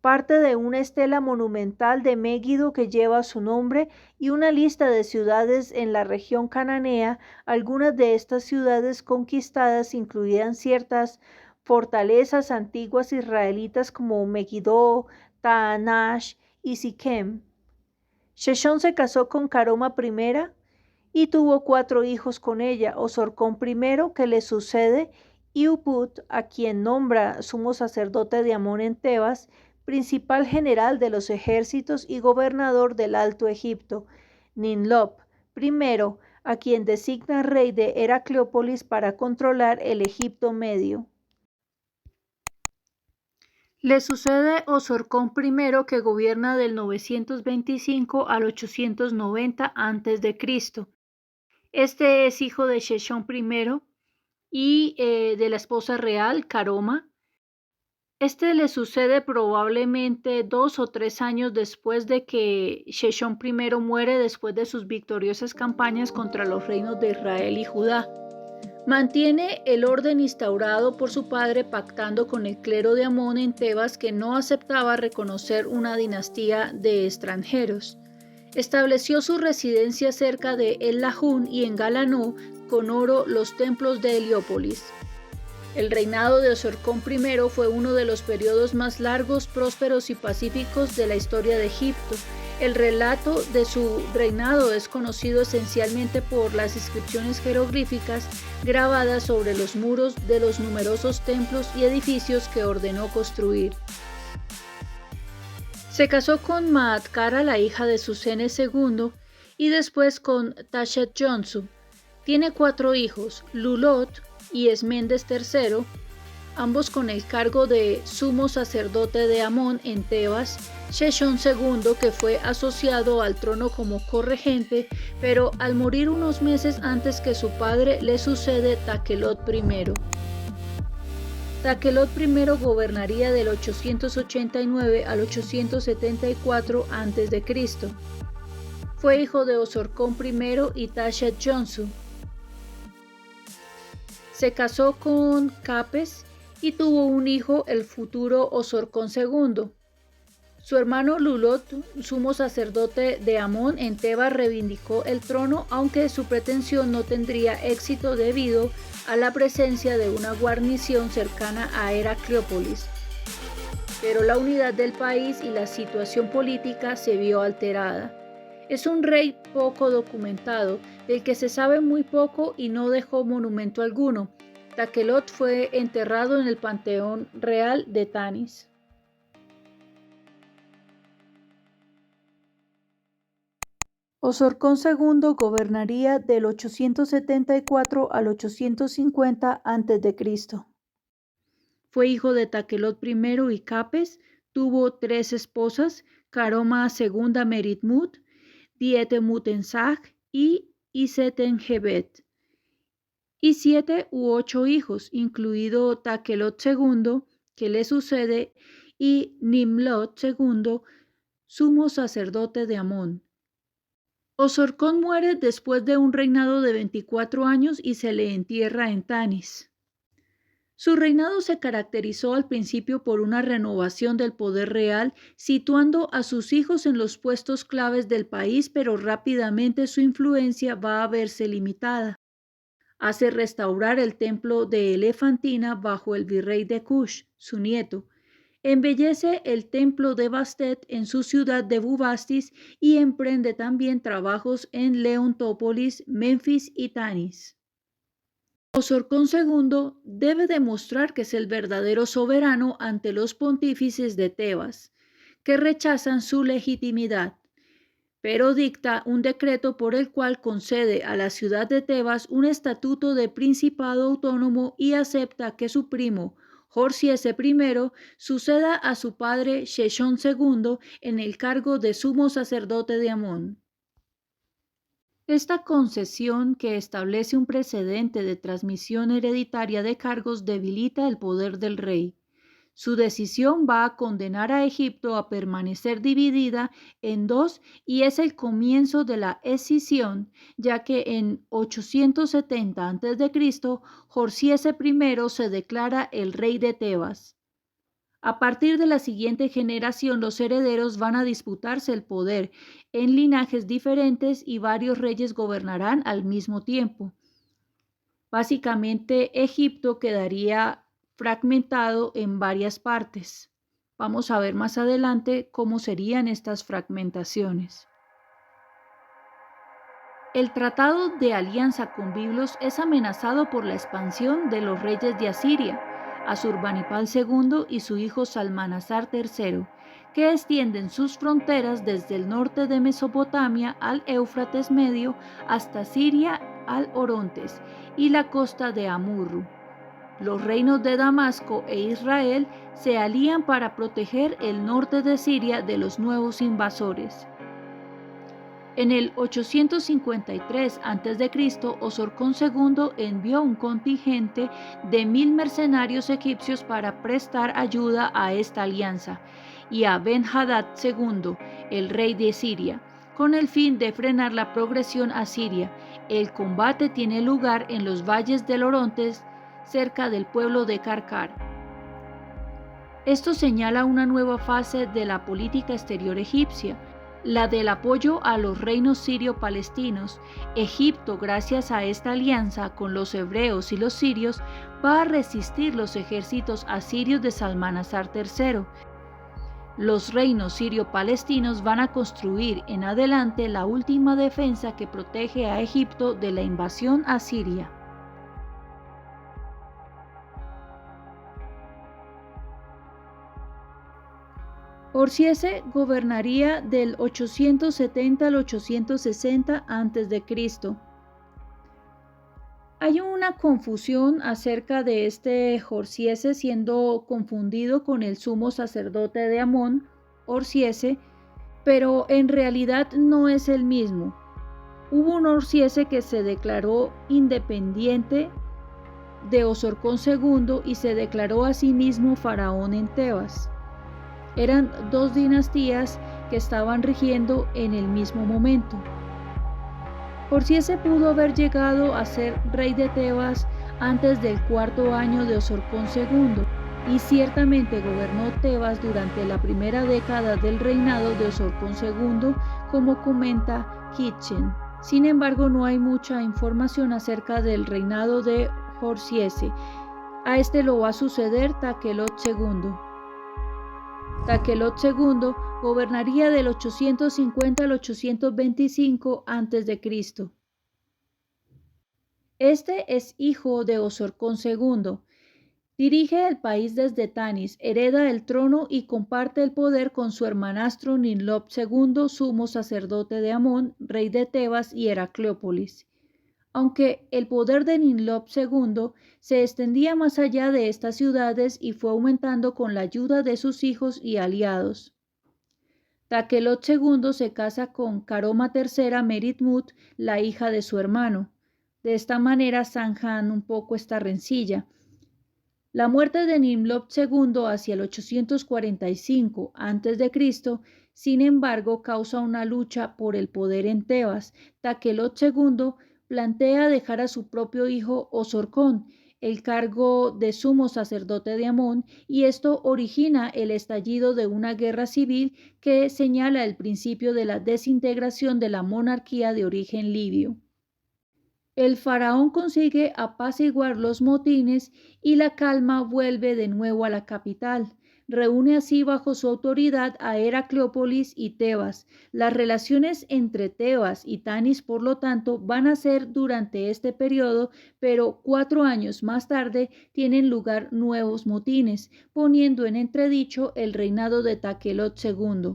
parte de una estela monumental de Megiddo que lleva su nombre y una lista de ciudades en la región cananea. Algunas de estas ciudades conquistadas incluían ciertas fortalezas antiguas israelitas como Megiddo, Taanash y Siquem. Sheshón se casó con Caroma I y tuvo 4 hijos con ella: Osorcón I, que le sucede, y Uput, a quien nombra sumo sacerdote de Amón en Tebas, principal general de los ejércitos y gobernador del Alto Egipto; Ninlop I, a quien designa rey de Heracleópolis para controlar el Egipto Medio. Le sucede Osorcón I, que gobierna del 925 al 890 a.C. Este es hijo de Sheshón I y de la esposa real, Caroma. Este le sucede probablemente 2 o 3 años después de que Sheshón I muere, después de sus victoriosas campañas contra los reinos de Israel y Judá. Mantiene el orden instaurado por su padre, pactando con el clero de Amón en Tebas, que no aceptaba reconocer una dinastía de extranjeros. Estableció su residencia cerca de El Lajún y engalanó con oro los templos de Heliópolis. El reinado de Osorcón I fue uno de los periodos más largos, prósperos y pacíficos de la historia de Egipto. El relato de su reinado es conocido esencialmente por las inscripciones jeroglíficas grabadas sobre los muros de los numerosos templos y edificios que ordenó construir. Se casó con Maatkara, la hija de Susenes II, y después con Tashet-Jonsu. Tiene 4 hijos, Lulot y Esmendes III, ambos con el cargo de sumo sacerdote de Amón en Tebas; Sheshón II, que fue asociado al trono como corregente, pero al morir unos meses antes que su padre, le sucede Taquelot I. Taquelot I gobernaría del 889 al 874 a.C. Fue hijo de Osorcón I y Tashet-Jonsu. Se casó con Capes y tuvo un hijo, el futuro Osorcón II. Su hermano Lulot, sumo sacerdote de Amón en Tebas, reivindicó el trono, aunque su pretensión no tendría éxito debido a la presencia de una guarnición cercana a Heracleópolis. Pero la unidad del país y la situación política se vio alterada. Es un rey poco documentado, del que se sabe muy poco y no dejó monumento alguno. Taquelot fue enterrado en el Panteón Real de Tanis. Osorcón II gobernaría del 874 al 850 a.C. Fue hijo de Taquelot I y Capes. Tuvo 3 esposas: Caroma II Meritmut, Dietemut-Ensag y Isetengebet, y 7 u 8 hijos, incluido Taquelot II, que le sucede, y Nimlot II, sumo sacerdote de Amón. Osorcón muere después de un reinado de 24 años y se le entierra en Tanis. Su reinado se caracterizó al principio por una renovación del poder real, situando a sus hijos en los puestos claves del país, pero rápidamente su influencia va a verse limitada. Hace restaurar el templo de Elefantina bajo el virrey de Kush, su nieto. Embellece el templo de Bastet en su ciudad de Bubastis y emprende también trabajos en Leontópolis, Menfis y Tanis. Osorcón II debe demostrar que es el verdadero soberano ante los pontífices de Tebas, que rechazan su legitimidad, pero dicta un decreto por el cual concede a la ciudad de Tebas un estatuto de principado autónomo y acepta que su primo, Jorsiese I, suceda a su padre Sheshón II en el cargo de sumo sacerdote de Amón. Esta concesión, que establece un precedente de transmisión hereditaria de cargos, debilita el poder del rey. Su decisión va a condenar a Egipto a permanecer dividida en 2 y es el comienzo de la escisión, ya que en 870 a.C. Jorsiese I se declara el rey de Tebas. A partir de la siguiente generación, los herederos van a disputarse el poder en linajes diferentes y varios reyes gobernarán al mismo tiempo. Básicamente, Egipto quedaría fragmentado en varias partes. Vamos a ver más adelante cómo serían estas fragmentaciones. El tratado de alianza con Biblos es amenazado por la expansión de los reyes de Asiria, Asurbanipal II y su hijo Salmanasar III, que extienden sus fronteras desde el norte de Mesopotamia al Éufrates Medio hasta Siria al Orontes y la costa de Amurru. Los reinos de Damasco e Israel se alían para proteger el norte de Siria de los nuevos invasores. En el 853 a.C., Osorcón II envió un contingente de 1000 mercenarios egipcios para prestar ayuda a esta alianza y a Ben-Hadad II, el rey de Siria, con el fin de frenar la progresión asiria. El combate tiene lugar en los valles del Orontes, cerca del pueblo de Karkar. Esto señala una nueva fase de la política exterior egipcia, la del apoyo a los reinos sirio-palestinos. Egipto, gracias a esta alianza con los hebreos y los sirios, va a resistir los ejércitos asirios de Salmanasar III. Los reinos sirio-palestinos van a construir en adelante la última defensa que protege a Egipto de la invasión asiria. Orsiese gobernaría del 870 al 860 a.C. Hay una confusión acerca de este Orsiese, siendo confundido con el sumo sacerdote de Amón, Orsiese, pero en realidad no es el mismo. Hubo un Orsiese que se declaró independiente de Osorcón II y se declaró a sí mismo faraón en Tebas. Eran dos dinastías que estaban rigiendo en el mismo momento. Orsiese pudo haber llegado a ser rey de Tebas antes del cuarto año de Osorcón II y ciertamente gobernó Tebas durante la primera década del reinado de Osorcón II, como comenta Kitchen. Sin embargo, no hay mucha información acerca del reinado de Orsiese. A este lo va a suceder Takelot II. Takelot II gobernaría del 850 al 825 a.C. Este es hijo de Osorcón II. Dirige el país desde Tanis, hereda el trono y comparte el poder con su hermanastro Ninlop II, sumo sacerdote de Amón, rey de Tebas y Heracleópolis. Aunque el poder de Ninlop II se extendía más allá de estas ciudades y fue aumentando con la ayuda de sus hijos y aliados. Takelot II se casa con Karoma III Meritmut, la hija de su hermano. De esta manera zanjan un poco esta rencilla. La muerte de Ninlop II hacia el 845 a.C., sin embargo, causa una lucha por el poder en Tebas. Takelot II plantea dejar a su propio hijo Osorcón el cargo de sumo sacerdote de Amón, y esto origina el estallido de una guerra civil que señala el principio de la desintegración de la monarquía de origen libio. El faraón consigue apaciguar los motines y la calma vuelve de nuevo a la capital. Reúne así bajo su autoridad a Heracleópolis y Tebas. Las relaciones entre Tebas y Tanis, por lo tanto, van a ser durante este periodo, pero 4 años más tarde tienen lugar nuevos motines, poniendo en entredicho el reinado de Takelot II.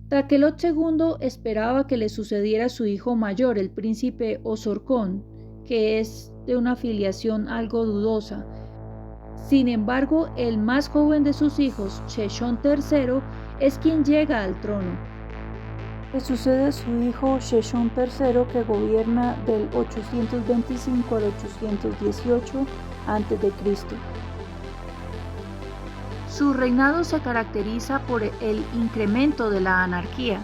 Takelot II esperaba que le sucediera a su hijo mayor, el príncipe Osorcón, que es de una filiación algo dudosa. Sin embargo, el más joven de sus hijos, Sheshón III, es quien llega al trono. Le sucede a su hijo Sheshón III, que gobierna del 825 al 818 a.C. Su reinado se caracteriza por el incremento de la anarquía.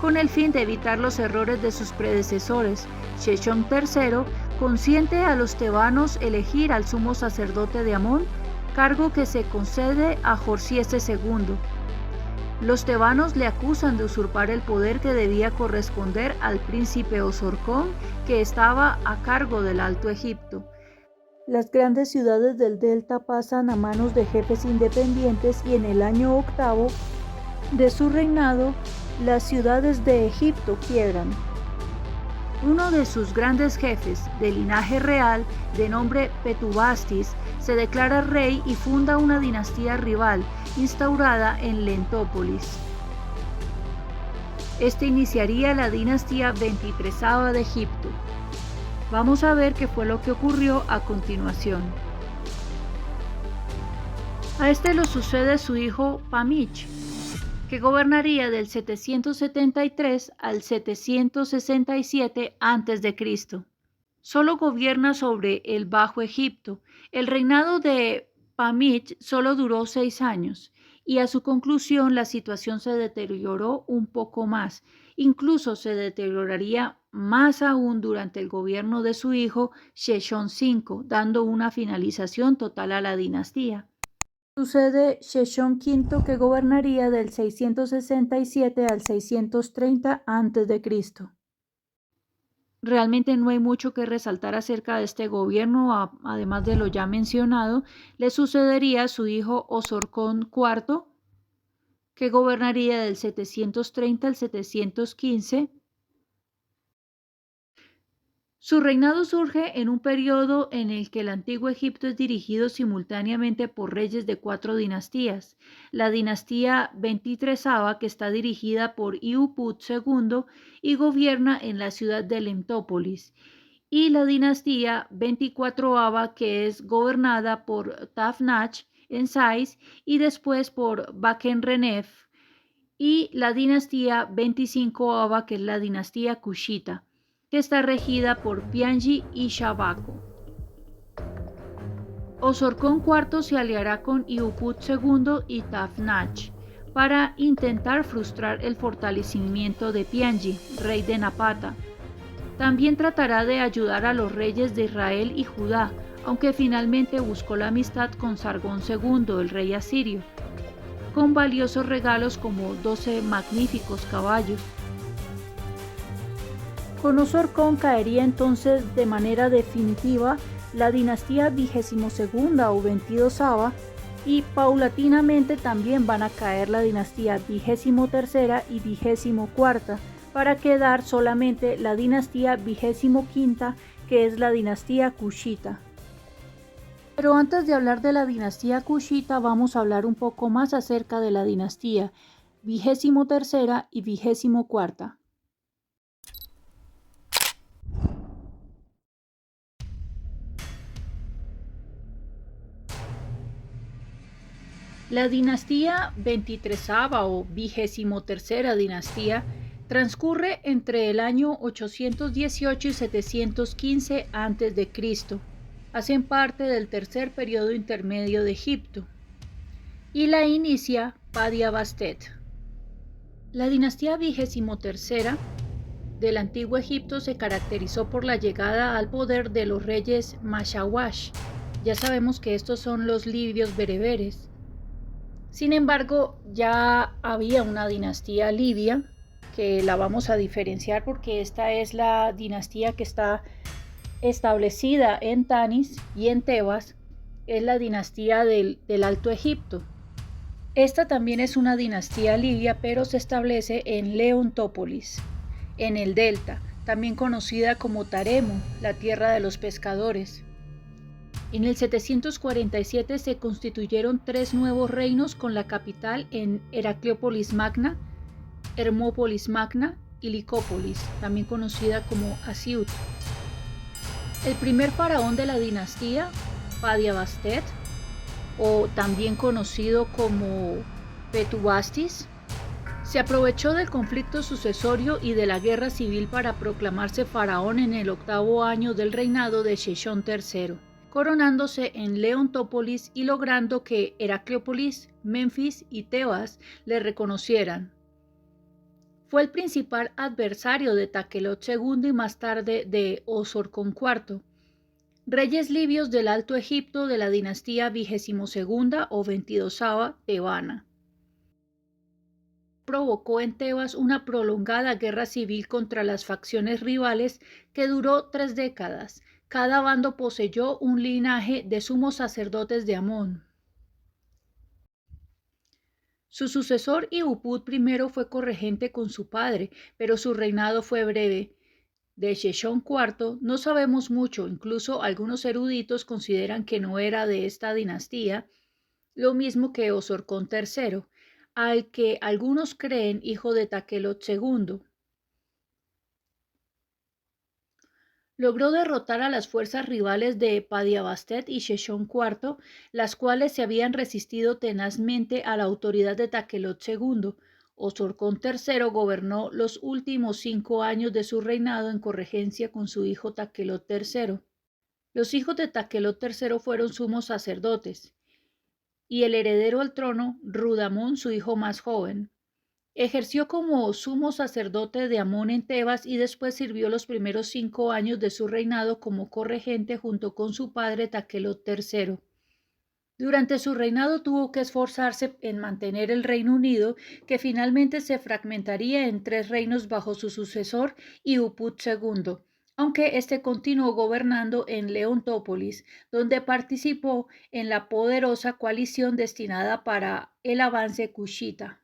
Con el fin de evitar los errores de sus predecesores, Sheshón III consiente a los tebanos elegir al sumo sacerdote de Amón, cargo que se concede a Jorsieste II. Los tebanos le acusan de usurpar el poder que debía corresponder al príncipe Osorcón, que estaba a cargo del Alto Egipto. Las grandes ciudades del delta pasan a manos de jefes independientes y en el año 8 de su reinado, las ciudades de Egipto quiebran. Uno de sus grandes jefes, de linaje real, de nombre Petubastis, se declara rey y funda una dinastía rival, instaurada en Lentópolis. Este iniciaría la dinastía 23 de Egipto. Vamos a ver qué fue lo que ocurrió a continuación. A este lo sucede su hijo Pamich, que gobernaría del 773 al 767 a.C. Solo gobierna sobre el Bajo Egipto. El reinado de Pamich solo duró 6 años y a su conclusión la situación se deterioró un poco más. Incluso se deterioraría más aún durante el gobierno de su hijo Sheshonq V, dando una finalización total a la dinastía. Sucede Sheshonq V, que gobernaría del 667 al 630 a.C. Realmente no hay mucho que resaltar acerca de este gobierno, además de lo ya mencionado. Le sucedería a su hijo Osorcón IV, que gobernaría del 730 al 715. Su reinado surge en un periodo en el que el antiguo Egipto es dirigido simultáneamente por reyes de 4 dinastías. La dinastía 23, que está dirigida por Iuput II y gobierna en la ciudad de Lentópolis, y la dinastía 24, que es gobernada por Tafnach en Sais y después por Bakenrenef, y la dinastía 25, que es la dinastía Kushita, que está regida por Piangi y Shabako. Osorcón IV se aliará con Iuput II y Tafnach para intentar frustrar el fortalecimiento de Piangi, rey de Napata. También tratará de ayudar a los reyes de Israel y Judá, aunque finalmente buscó la amistad con Sargón II, el rey asirio, con valiosos regalos como 12 magníficos caballos. Con Osorcón caería entonces de manera definitiva la dinastía 22 o 22, y paulatinamente también van a caer la dinastía 23 y 24, para quedar solamente la dinastía 25, que es la dinastía Kushita. Pero antes de hablar de la dinastía Kushita, vamos a hablar un poco más acerca de la dinastía 23 y 24. La dinastía 23 o 23 dinastía transcurre entre el año 818 y 715 a.C. Hacen parte del tercer periodo intermedio de Egipto y la inicia Padia Bastet. La dinastía 23 del antiguo Egipto se caracterizó por la llegada al poder de los reyes Mashawash. Ya sabemos que estos son los libios bereberes. Sin embargo, ya había una dinastía libia que la vamos a diferenciar porque esta es la dinastía que está establecida en Tanis y en Tebas. Es la dinastía del Alto Egipto. Esta también es una dinastía libia, pero se establece en Leontópolis, en el delta, también conocida como Taremu, la tierra de los pescadores. En el 747 se constituyeron 3 nuevos reinos con la capital en Heracleópolis Magna, Hermópolis Magna y Licópolis, también conocida como Asiut. El primer faraón de la dinastía, Padia Bastet, o también conocido como Petubastis, se aprovechó del conflicto sucesorio y de la guerra civil para proclamarse faraón en el 8º año del reinado de Sheshonq III, coronándose en Leontópolis y logrando que Heracleópolis, Menfis y Tebas le reconocieran. Fue el principal adversario de Takelot II y más tarde de Osorcón IV. Reyes libios del Alto Egipto de la dinastía 22ª o 22ª tebana. Provocó en Tebas una prolongada guerra civil contra las facciones rivales que duró 3 décadas. Cada bando poseyó un linaje de sumos sacerdotes de Amón. Su sucesor Iupud I fue corregente con su padre, pero su reinado fue breve. De Sheshón IV no sabemos mucho, incluso algunos eruditos consideran que no era de esta dinastía, lo mismo que Osorcón III, al que algunos creen hijo de Takelot II. Logró derrotar a las fuerzas rivales de Padiabastet y Sheshón IV, las cuales se habían resistido tenazmente a la autoridad de Takelot II. Osorcón III gobernó los últimos 5 años de su reinado en corregencia con su hijo Takelot III. Los hijos de Takelot III fueron sumos sacerdotes, y el heredero al trono, Rudamón, su hijo más joven. Ejerció como sumo sacerdote de Amón en Tebas y después sirvió los primeros 5 años de su reinado como corregente junto con su padre Takelot III. Durante su reinado tuvo que esforzarse en mantener el Reino Unido, que finalmente se fragmentaría en 3 reinos bajo su sucesor Iupud II, aunque éste continuó gobernando en Leontópolis, donde participó en la poderosa coalición destinada para el avance cushita.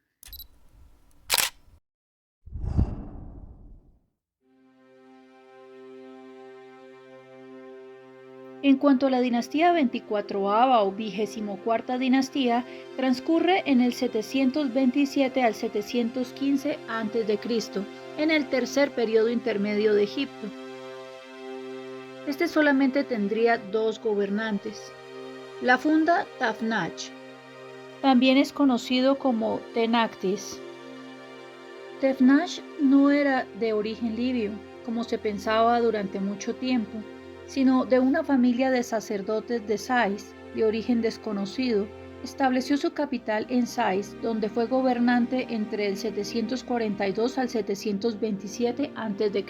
En cuanto a la dinastía 24ª o 24ª dinastía, transcurre en el 727 al 715 a.C., en el tercer periodo intermedio de Egipto. Este solamente tendría 2 gobernantes. La funda Tafnach. También es conocido como Tenactis. Tefnach no era de origen libio, como se pensaba durante mucho tiempo, sino de una familia de sacerdotes de Sais, de origen desconocido. Estableció su capital en Sais, donde fue gobernante entre el 742 al 727 a.C.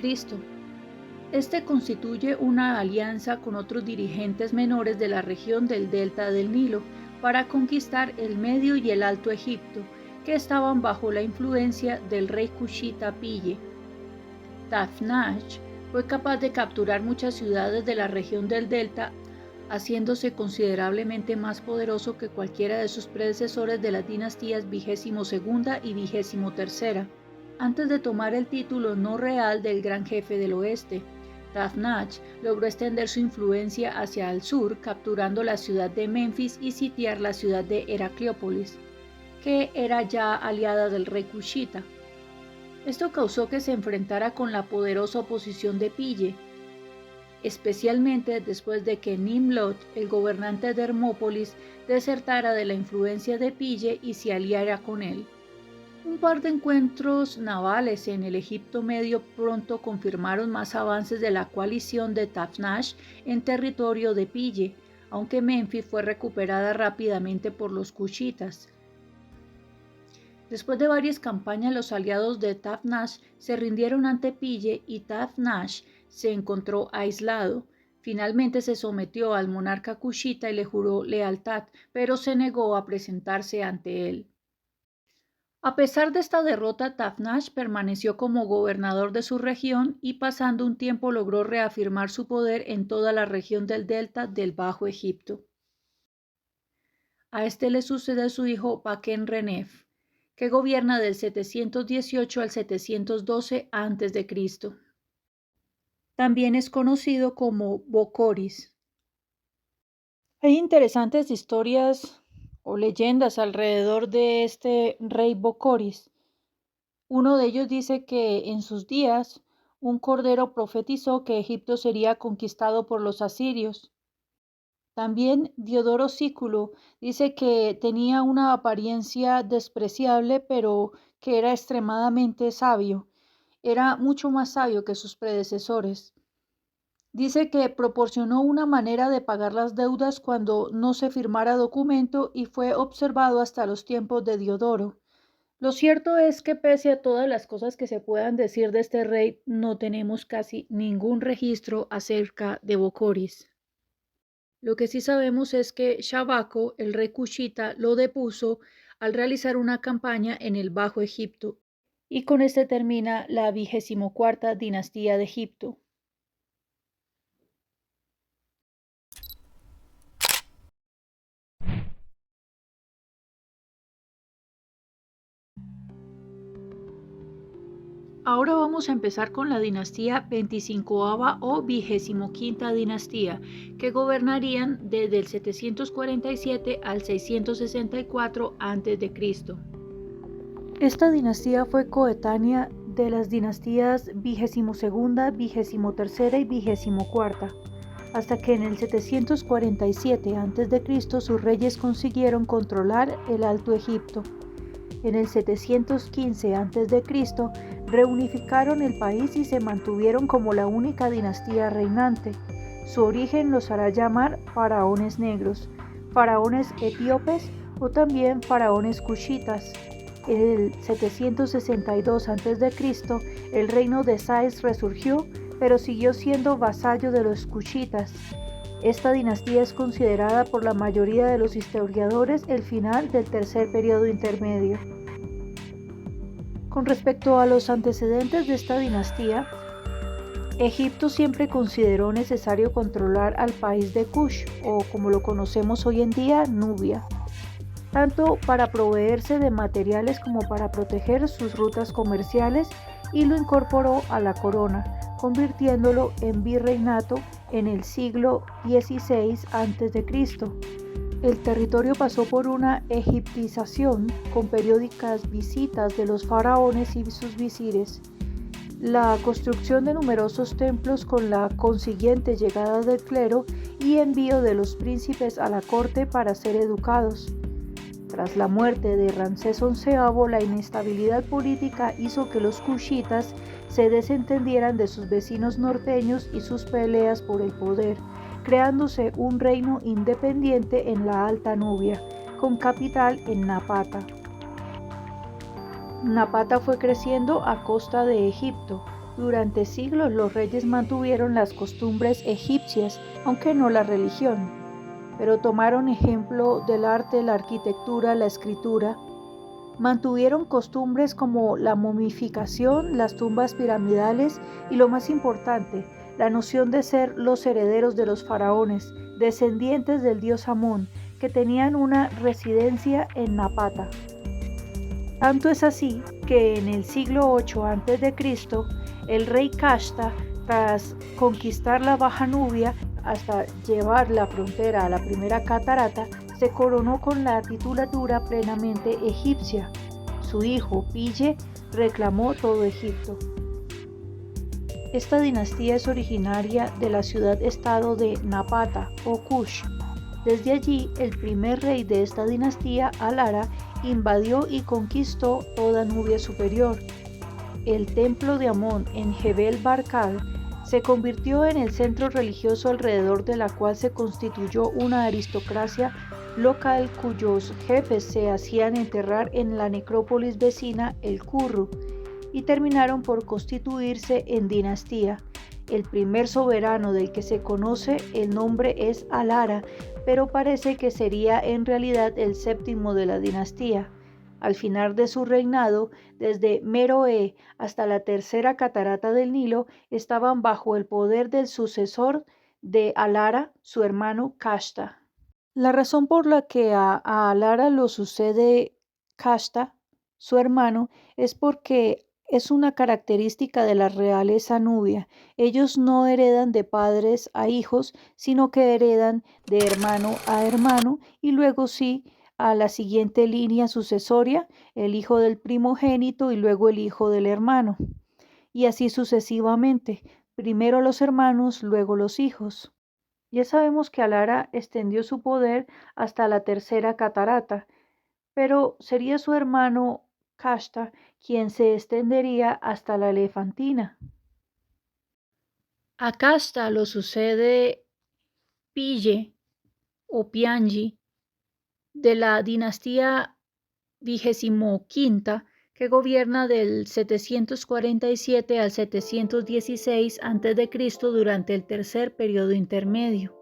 Este constituye una alianza con otros dirigentes menores de la región del delta del Nilo para conquistar el Medio y el Alto Egipto, que estaban bajo la influencia del rey cushita Pille. Tafnach fue capaz de capturar muchas ciudades de la región del delta, haciéndose considerablemente más poderoso que cualquiera de sus predecesores de las dinastías 22ª y 23ª, antes de tomar el título no real del Gran Jefe del Oeste. Tafnach logró extender su influencia hacia el sur, capturando la ciudad de Menfis y sitiar la ciudad de Heracleópolis, que era ya aliada del rey cushita. Esto causó que se enfrentara con la poderosa oposición de Pille, especialmente después de que Nimlot, el gobernante de Hermópolis, desertara de la influencia de Pille y se aliara con él. Un par de encuentros navales en el Egipto Medio pronto confirmaron más avances de la coalición de Tafnach en territorio de Pille, aunque Menfis fue recuperada rápidamente por los cushitas. Después de varias campañas, los aliados de Tafnach se rindieron ante Pille y Tafnach se encontró aislado. Finalmente se sometió al monarca cushita y le juró lealtad, pero se negó a presentarse ante él. A pesar de esta derrota, Tafnach permaneció como gobernador de su región y pasando un tiempo logró reafirmar su poder en toda la región del delta del Bajo Egipto. A este le sucede su hijo Paken-Renef, que gobierna del 718 al 712 a.C. También es conocido como Bocoris. Hay interesantes historias o leyendas alrededor de este rey Bocoris. Uno de ellos dice que en sus días un cordero profetizó que Egipto sería conquistado por los asirios. También Diodoro Sículo dice que tenía una apariencia despreciable, pero que era extremadamente sabio. Era mucho más sabio que sus predecesores. Dice que proporcionó una manera de pagar las deudas cuando no se firmara documento y fue observado hasta los tiempos de Diodoro. Lo cierto es que pese a todas las cosas que se puedan decir de este rey, no tenemos casi ningún registro acerca de Bocoris. Lo que sí sabemos es que Shabaco, el rey cushita, lo depuso al realizar una campaña en el Bajo Egipto. Y con este termina la 24ª dinastía de Egipto. Ahora vamos a empezar con la dinastía 25ª o 25ª dinastía, que gobernarían desde el 747 al 664 a.C. Esta dinastía fue coetánea de las dinastías 22ª, 23ª y 24ª, hasta que en el 747 a.C. sus reyes consiguieron controlar el Alto Egipto. En el 715 a.C. reunificaron el país y se mantuvieron como la única dinastía reinante. Su origen los hará llamar faraones negros, faraones etíopes o también faraones cushitas. En el 762 a.C. el reino de Sais resurgió, pero siguió siendo vasallo de los cushitas. Esta dinastía es considerada por la mayoría de los historiadores el final del tercer periodo intermedio. Con respecto a los antecedentes de esta dinastía, Egipto siempre consideró necesario controlar al país de Kush, o como lo conocemos hoy en día, Nubia, tanto para proveerse de materiales como para proteger sus rutas comerciales, y lo incorporó a la corona, convirtiéndolo en virreinato en el siglo XVI a.C. El territorio pasó por una egiptización con periódicas visitas de los faraones y sus visires, la construcción de numerosos templos con la consiguiente llegada del clero y envío de los príncipes a la corte para ser educados. Tras la muerte de Ramsés XI, la inestabilidad política hizo que los cushitas se desentendieran de sus vecinos norteños y sus peleas por el poder, creándose un reino independiente en la Alta Nubia, con capital en Napata. Napata fue creciendo a costa de Egipto. Durante siglos los reyes mantuvieron las costumbres egipcias, aunque no la religión, pero tomaron ejemplo del arte, la arquitectura, la escritura. Mantuvieron costumbres como la momificación, las tumbas piramidales y, lo más importante, la noción de ser los herederos de los faraones, descendientes del dios Amón, que tenían una residencia en Napata. Tanto es así que en el siglo VIII a.C., el rey Kashta, tras conquistar la Baja Nubia hasta llevar la frontera a la primera catarata, se coronó con la titulatura plenamente egipcia. Su hijo, Pille, reclamó todo Egipto. Esta dinastía es originaria de la ciudad-estado de Napata o Kush. Desde allí, el primer rey de esta dinastía, Alara, invadió y conquistó toda Nubia superior. El templo de Amón en Jebel Barkal se convirtió en el centro religioso alrededor de la cual se constituyó una aristocracia local cuyos jefes se hacían enterrar en la necrópolis vecina El Curru y terminaron por constituirse en dinastía. El primer soberano del que se conoce el nombre es Alara, pero parece que sería en realidad el séptimo de la dinastía. Al final de su reinado, desde Meroe hasta la tercera catarata del Nilo, estaban bajo el poder del sucesor de Alara, su hermano Kashta. La razón por la que a Alara lo sucede Kashta, su hermano, es porque es una característica de la realeza nubia. Ellos no heredan de padres a hijos, sino que heredan de hermano a hermano y luego sí a la siguiente línea sucesoria, el hijo del primogénito y luego el hijo del hermano. Y así sucesivamente, primero los hermanos, luego los hijos. Ya sabemos que Alara extendió su poder hasta la tercera catarata, pero sería su hermano Kashta quien se extendería hasta la Elefantina. A Kashta lo sucede Pille o Piangi de la dinastía 25ª que gobierna del 747 al 716 a.C. durante el tercer periodo intermedio.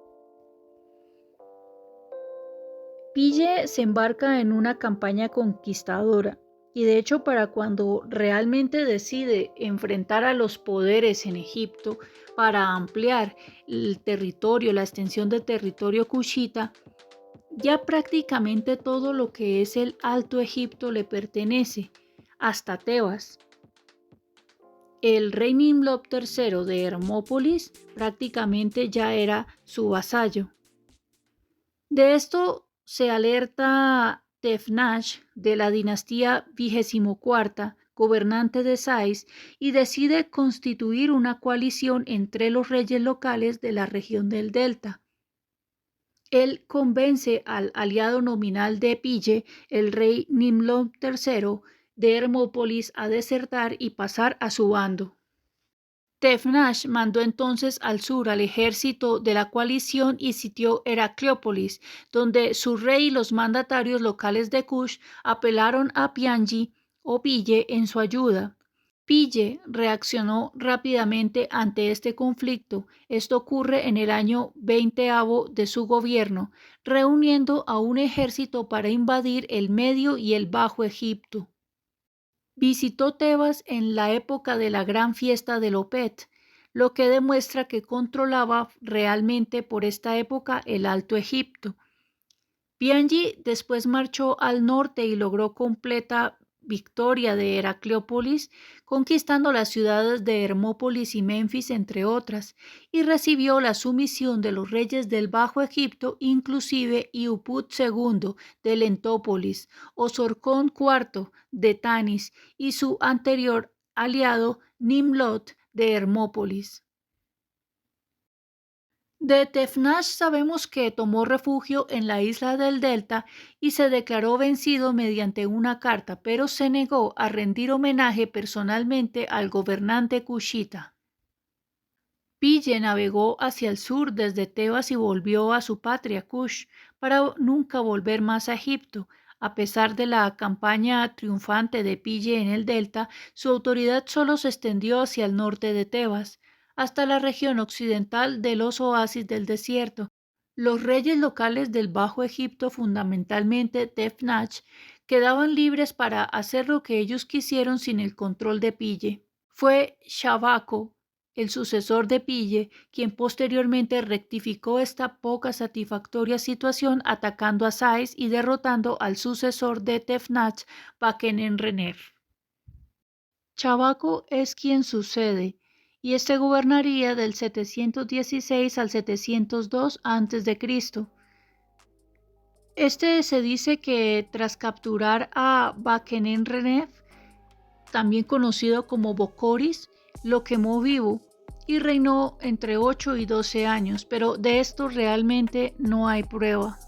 Pille se embarca en una campaña conquistadora y de hecho para cuando realmente decide enfrentar a los poderes en Egipto para ampliar el territorio, la extensión del territorio cushita, ya prácticamente todo lo que es el Alto Egipto le pertenece, hasta Tebas. El rey Nimrod III de Hermópolis prácticamente ya era su vasallo. De esto se alerta Tefnash de la dinastía 24, gobernante de Sais, y decide constituir una coalición entre los reyes locales de la región del Delta. Él convence al aliado nominal de Pille, el rey Nimrod III de Hermópolis, a desertar y pasar a su bando. Tefnash mandó entonces al sur al ejército de la coalición y sitió Heracleópolis, donde su rey y los mandatarios locales de Kush apelaron a Piangi o Pille en su ayuda. Pille reaccionó rápidamente ante este conflicto. Esto ocurre en el año 20º de su gobierno, reuniendo a un ejército para invadir el Medio y el Bajo Egipto. Visitó Tebas en la época de la gran fiesta de Opet, lo que demuestra que controlaba realmente por esta época el Alto Egipto. Piangi después marchó al norte y logró completa victoria de Heracleópolis, conquistando las ciudades de Hermópolis y Menfis, entre otras, y recibió la sumisión de los reyes del Bajo Egipto, inclusive Iuput II de Lentópolis, Osorcón IV de Tanis y su anterior aliado Nimrod de Hermópolis. De Tefnash sabemos que tomó refugio en la isla del Delta y se declaró vencido mediante una carta, pero se negó a rendir homenaje personalmente al gobernante cushita. Pille navegó hacia el sur desde Tebas y volvió a su patria Kush para nunca volver más a Egipto. A pesar de la campaña triunfante de Pille en el Delta, su autoridad solo se extendió hacia el norte de Tebas, hasta la región occidental de los oasis del desierto. Los reyes locales del Bajo Egipto, fundamentalmente Tefnach, quedaban libres para hacer lo que ellos quisieron sin el control de Pille. Fue Shabako, el sucesor de Pille, quien posteriormente rectificó esta poca satisfactoria situación atacando a Sais y derrotando al sucesor de Tefnach, Baken-Enrenner. Shabako es quien sucede, y este gobernaría del 716 al 702 a.C. Este se dice que tras capturar a Baken-Enrenner, también conocido como Bocoris, lo quemó vivo y reinó entre 8 y 12 años, pero de esto realmente no hay prueba.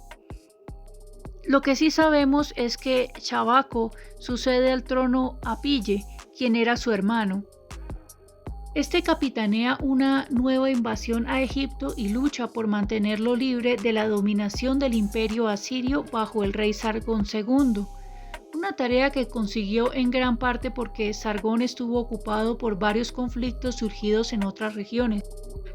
Lo que sí sabemos es que Shabako sucede al trono a Pille, quien era su hermano. Este capitanea una nueva invasión a Egipto y lucha por mantenerlo libre de la dominación del imperio asirio bajo el rey Sargón II, una tarea que consiguió en gran parte porque Sargón estuvo ocupado por varios conflictos surgidos en otras regiones.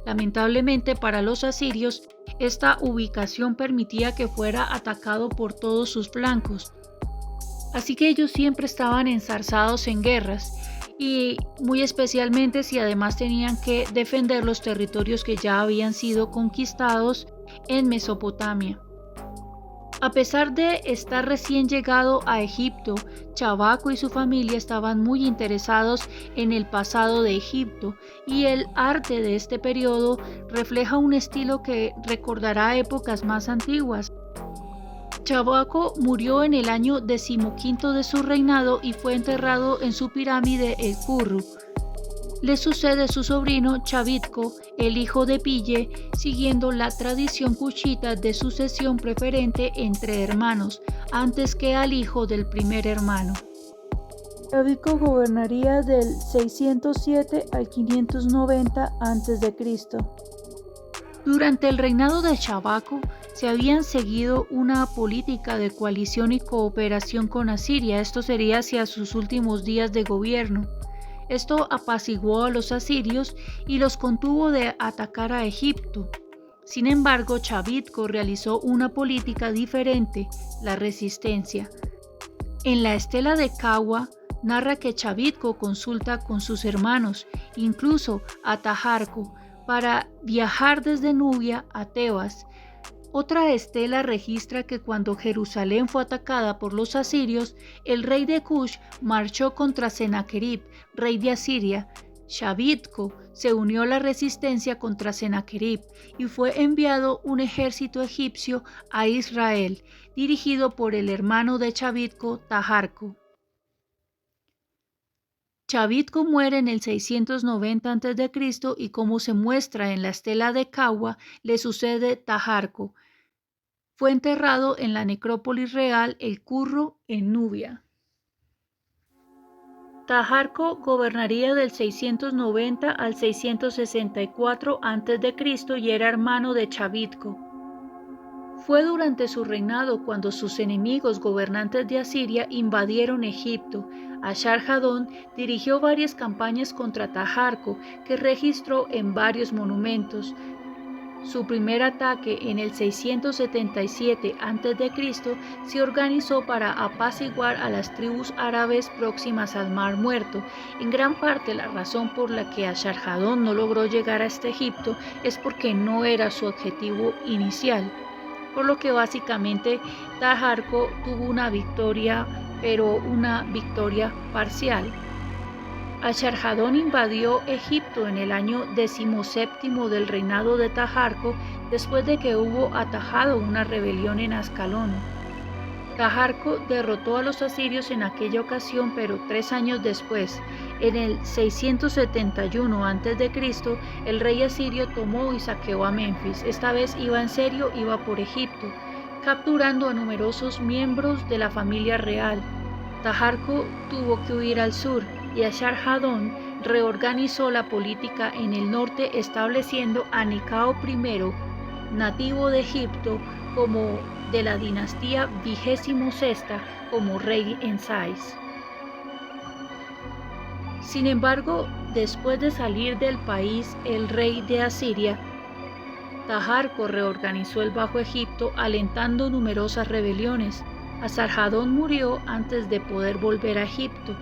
Lamentablemente para los asirios, esta ubicación permitía que fuera atacado por todos sus flancos, así que ellos siempre estaban enzarzados en guerras, y muy especialmente si además tenían que defender los territorios que ya habían sido conquistados en Mesopotamia. A pesar de estar recién llegado a Egipto, Shabako y su familia estaban muy interesados en el pasado de Egipto, y el arte de este periodo refleja un estilo que recordará épocas más antiguas. Shabako murió en el año 15 de su reinado y fue enterrado en su pirámide El Kurru. Le sucede su sobrino Chavitko, el hijo de Pille, siguiendo la tradición cushita de sucesión preferente entre hermanos, antes que al hijo del primer hermano. Chavitko gobernaría del 607 al 590 a.C. Durante el reinado de Shabako se habían seguido una política de coalición y cooperación con Asiria. Esto sería hacia sus últimos días de gobierno. Esto apaciguó a los asirios y los contuvo de atacar a Egipto. Sin embargo, Chavitko realizó una política diferente, la resistencia. En la estela de Kawa narra que Chavitko consulta con sus hermanos, incluso a Taharko, para viajar desde Nubia a Tebas. Otra estela registra que cuando Jerusalén fue atacada por los asirios, el rey de Kush marchó contra Senaquerib, rey de Asiria. Chavitko se unió a la resistencia contra Senaquerib y fue enviado un ejército egipcio a Israel, dirigido por el hermano de Chavitko, Taharko. Chavitko muere en el 690 a.C. y como se muestra en la estela de Kawa, le sucede Taharko. Fue enterrado en la necrópolis real El Curro, en Nubia. Taharko gobernaría del 690 al 664 a.C. y era hermano de Chavitko. Fue durante su reinado cuando sus enemigos gobernantes de Asiria invadieron Egipto. Asharhadón dirigió varias campañas contra Taharko que registró en varios monumentos. Su primer ataque en el 677 a.C. se organizó para apaciguar a las tribus árabes próximas al Mar Muerto. En gran parte la razón por la que Asharhadón no logró llegar hasta Egipto es porque no era su objetivo inicial, por lo que básicamente Taharko tuvo una victoria, pero una victoria parcial. Asharhadón invadió Egipto en el año 17 del reinado de Taharko, después de que hubo atajado una rebelión en Ascalón. Taharko derrotó a los asirios en aquella ocasión, pero 3 años después, en el 671 a.C., el rey asirio tomó y saqueó a Menfis. Esta vez iba en serio, iba por Egipto, capturando a numerosos miembros de la familia real. Taharko tuvo que huir al sur y Asharhadón reorganizó la política en el norte, estableciendo a Necao I, nativo de Egipto, como de la dinastía 26 como rey en Sais. Sin embargo, después de salir del país el rey de Asiria, Taharko reorganizó el Bajo Egipto, alentando numerosas rebeliones. Asarhadón murió antes de poder volver a Egipto.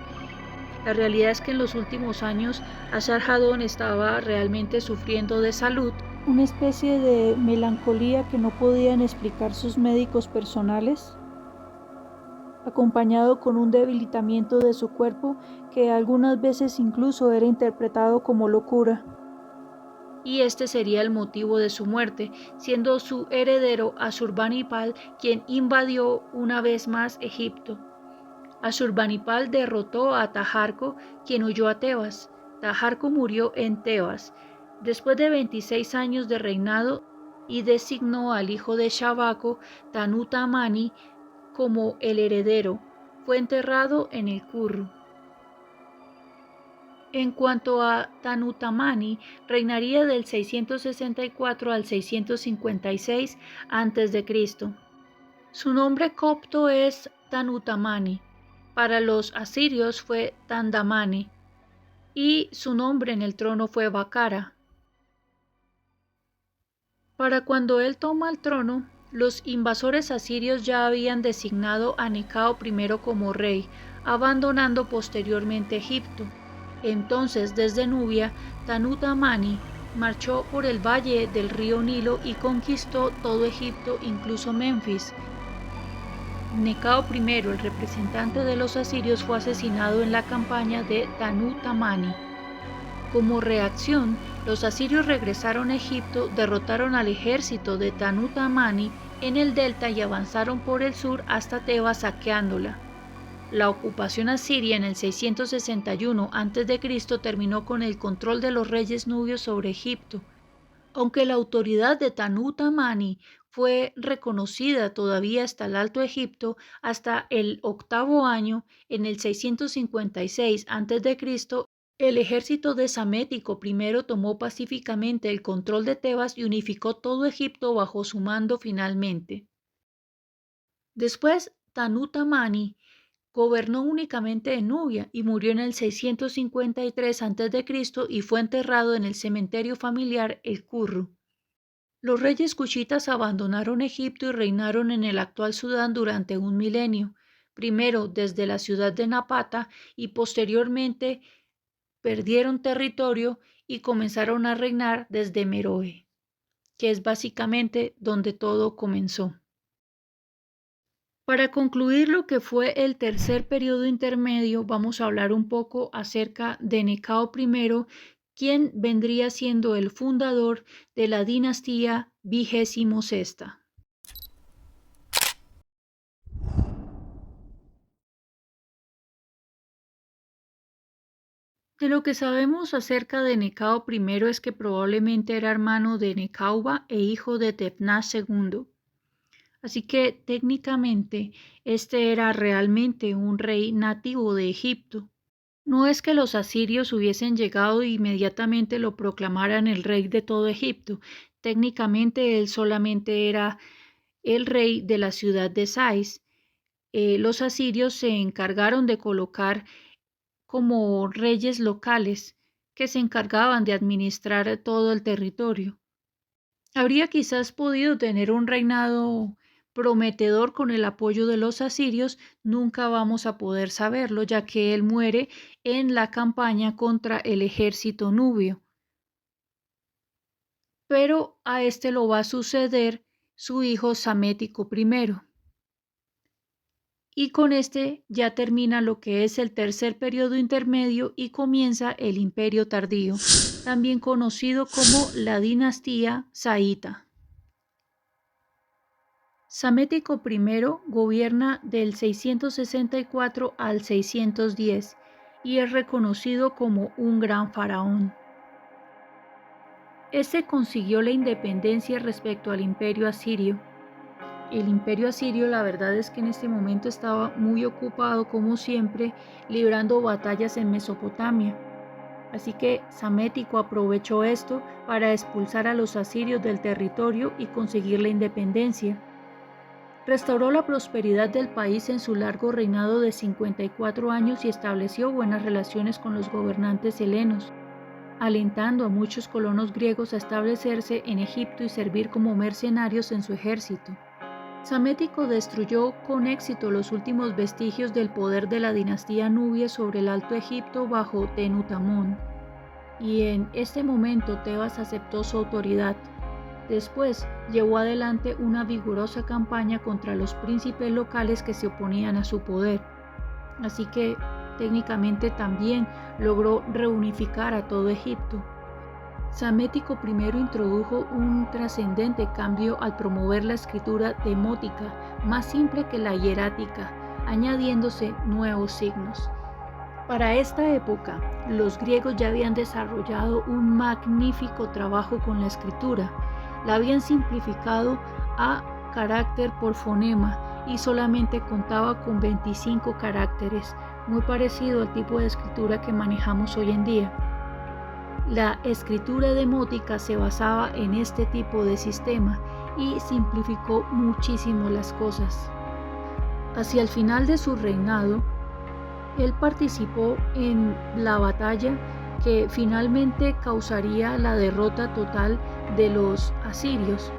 La realidad es que en los últimos años Asarhadón estaba realmente sufriendo de salud, una especie de melancolía que no podían explicar sus médicos personales, acompañado con un debilitamiento de su cuerpo que algunas veces incluso era interpretado como locura. Y este sería el motivo de su muerte, siendo su heredero Asurbanipal quien invadió una vez más Egipto. Asurbanipal derrotó a Taharko, quien huyó a Tebas. Taharko murió en Tebas, después de 26 años de reinado, y designó al hijo de Shabako, Tanutamani, como el heredero. Fue enterrado en el Curro. En cuanto a Tanutamani, reinaría del 664 al 656 a.C. Su nombre copto es Tanutamani. Para los asirios fue Tandamani y su nombre en el trono fue Bakara. Para cuando él toma el trono, los invasores asirios ya habían designado a Necao I como rey, abandonando posteriormente Egipto. Entonces, desde Nubia, Tanutamani marchó por el valle del río Nilo y conquistó todo Egipto, incluso Menfis. Necao I, el representante de los asirios, fue asesinado en la campaña de Tanutamani. Como reacción, los asirios regresaron a Egipto, derrotaron al ejército de Tanutamani en el delta y avanzaron por el sur hasta Tebas saqueándola. La ocupación asiria en el 661 a.C. terminó con el control de los reyes nubios sobre Egipto. Aunque la autoridad de Tanutamani fue reconocida todavía hasta el Alto Egipto, hasta el 8º año, en el 656 a.C., el ejército de Psamético I tomó pacíficamente el control de Tebas y unificó todo Egipto bajo su mando finalmente. Después, Tanutamani gobernó únicamente en Nubia y murió en el 653 a.C. y fue enterrado en el cementerio familiar El Curro. Los reyes cuchitas abandonaron Egipto y reinaron en el actual Sudán durante un milenio, primero desde la ciudad de Napata y posteriormente perdieron territorio y comenzaron a reinar desde Meroe, que es básicamente donde todo comenzó. Para concluir lo que fue el tercer periodo intermedio, vamos a hablar un poco acerca de Necao I, quien vendría siendo el fundador de la dinastía XXVI. De lo que sabemos acerca de Necao I es que probablemente era hermano de Necauba e hijo de Tefnás II. Así que técnicamente este era realmente un rey nativo de Egipto. No es que los asirios hubiesen llegado e inmediatamente lo proclamaran el rey de todo Egipto. Técnicamente él solamente era el rey de la ciudad de Sais. Los asirios se encargaron de colocar como reyes locales que se encargaban de administrar todo el territorio. Habría quizás podido tener un reinado prometedor con el apoyo de los asirios, nunca vamos a poder saberlo, ya que él muere en la campaña contra el ejército nubio. Pero a este lo va a suceder su hijo Samético I. Y con este ya termina lo que es el tercer periodo intermedio y comienza el Imperio Tardío, también conocido como la dinastía Saíta. Samético I gobierna del 664 al 610 y es reconocido como un gran faraón. Este consiguió la independencia respecto al Imperio Asirio. El Imperio Asirio, la verdad es que en este momento estaba muy ocupado, como siempre, librando batallas en Mesopotamia. Así que Samético aprovechó esto para expulsar a los asirios del territorio y conseguir la independencia. Restauró la prosperidad del país en su largo reinado de 54 años y estableció buenas relaciones con los gobernantes helenos, alentando a muchos colonos griegos a establecerse en Egipto y servir como mercenarios en su ejército. Samético destruyó con éxito los últimos vestigios del poder de la dinastía nubia sobre el Alto Egipto bajo Tenutamón, y en este momento Tebas aceptó su autoridad. Después llevó adelante una vigorosa campaña contra los príncipes locales que se oponían a su poder, así que técnicamente también logró reunificar a todo Egipto. Samético I introdujo un trascendente cambio al promover la escritura demótica, más simple que la hierática, añadiéndose nuevos signos. Para esta época, los griegos ya habían desarrollado un magnífico trabajo con la escritura. La habían simplificado a carácter por fonema y solamente contaba con 25 caracteres, muy parecido al tipo de escritura que manejamos hoy en día. La escritura demótica se basaba en este tipo de sistema y simplificó muchísimo las cosas. Hacia el final de su reinado, él participó en la batalla que finalmente causaría la derrota total de los asirios,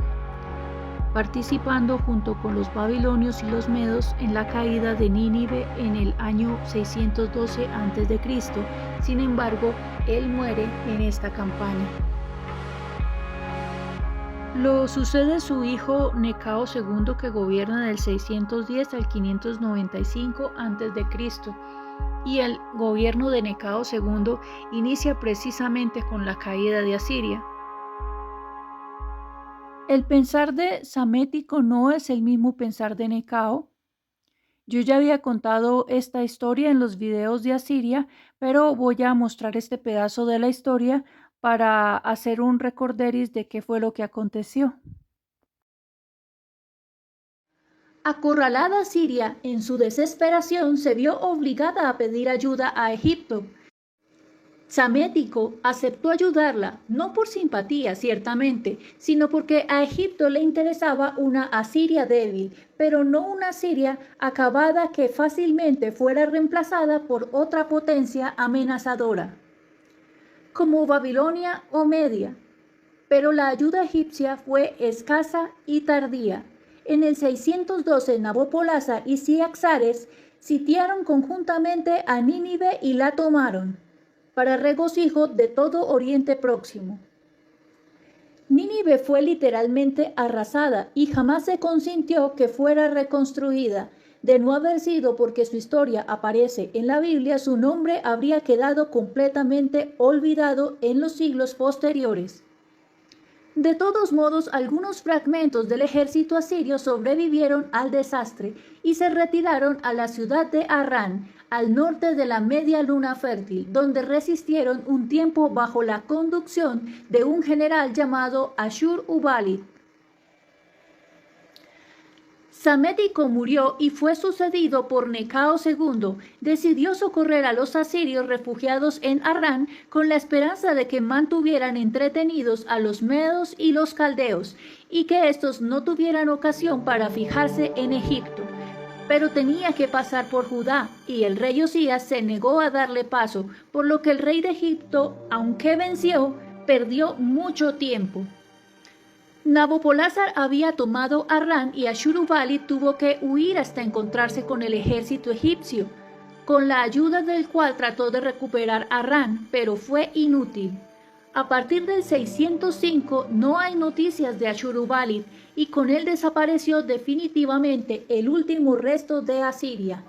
participando junto con los babilonios y los medos en la caída de Nínive en el año 612 a.C. Sin embargo, él muere en esta campaña. Lo sucede su hijo Necao II, que gobierna del 610 al 595 a.C., y el gobierno de Necao II inicia precisamente con la caída de Asiria. El pensar de Samético no es el mismo pensar de Necao. Yo ya había contado esta historia en los videos de Asiria, pero voy a mostrar este pedazo de la historia para hacer un recorderis de qué fue lo que aconteció. Acorralada Siria, en su desesperación se vio obligada a pedir ayuda a Egipto. Samético aceptó ayudarla, no por simpatía ciertamente, sino porque a Egipto le interesaba una Asiria débil, pero no una Asiria acabada que fácilmente fuera reemplazada por otra potencia amenazadora, como Babilonia o Media. pero la ayuda egipcia fue escasa y tardía. En el 612, Nabopolassar y Ciaxares sitiaron conjuntamente a Nínive y la tomaron, para regocijo de todo Oriente Próximo. Nínive fue literalmente arrasada y jamás se consintió que fuera reconstruida. De no haber sido porque su historia aparece en la Biblia, su nombre habría quedado completamente olvidado en los siglos posteriores. De todos modos, algunos fragmentos del ejército asirio sobrevivieron al desastre y se retiraron a la ciudad de Harrán, al norte de la media luna fértil, donde resistieron un tiempo bajo la conducción de un general llamado Ashur-uballit. Samético murió y fue sucedido por Necao II. Decidió socorrer a los asirios refugiados en Harrán con la esperanza de que mantuvieran entretenidos a los medos y los caldeos y que éstos no tuvieran ocasión para fijarse en Egipto. Pero tenía que pasar por Judá y el rey Osías se negó a darle paso, por lo que el rey de Egipto, aunque venció, perdió mucho tiempo. Nabopolassar había tomado Harrán y Ashur-uballit tuvo que huir hasta encontrarse con el ejército egipcio, con la ayuda del cual trató de recuperar Harrán, pero fue inútil. A partir del 605 no hay noticias de Ashur-uballit y con él desapareció definitivamente el último resto de Asiria.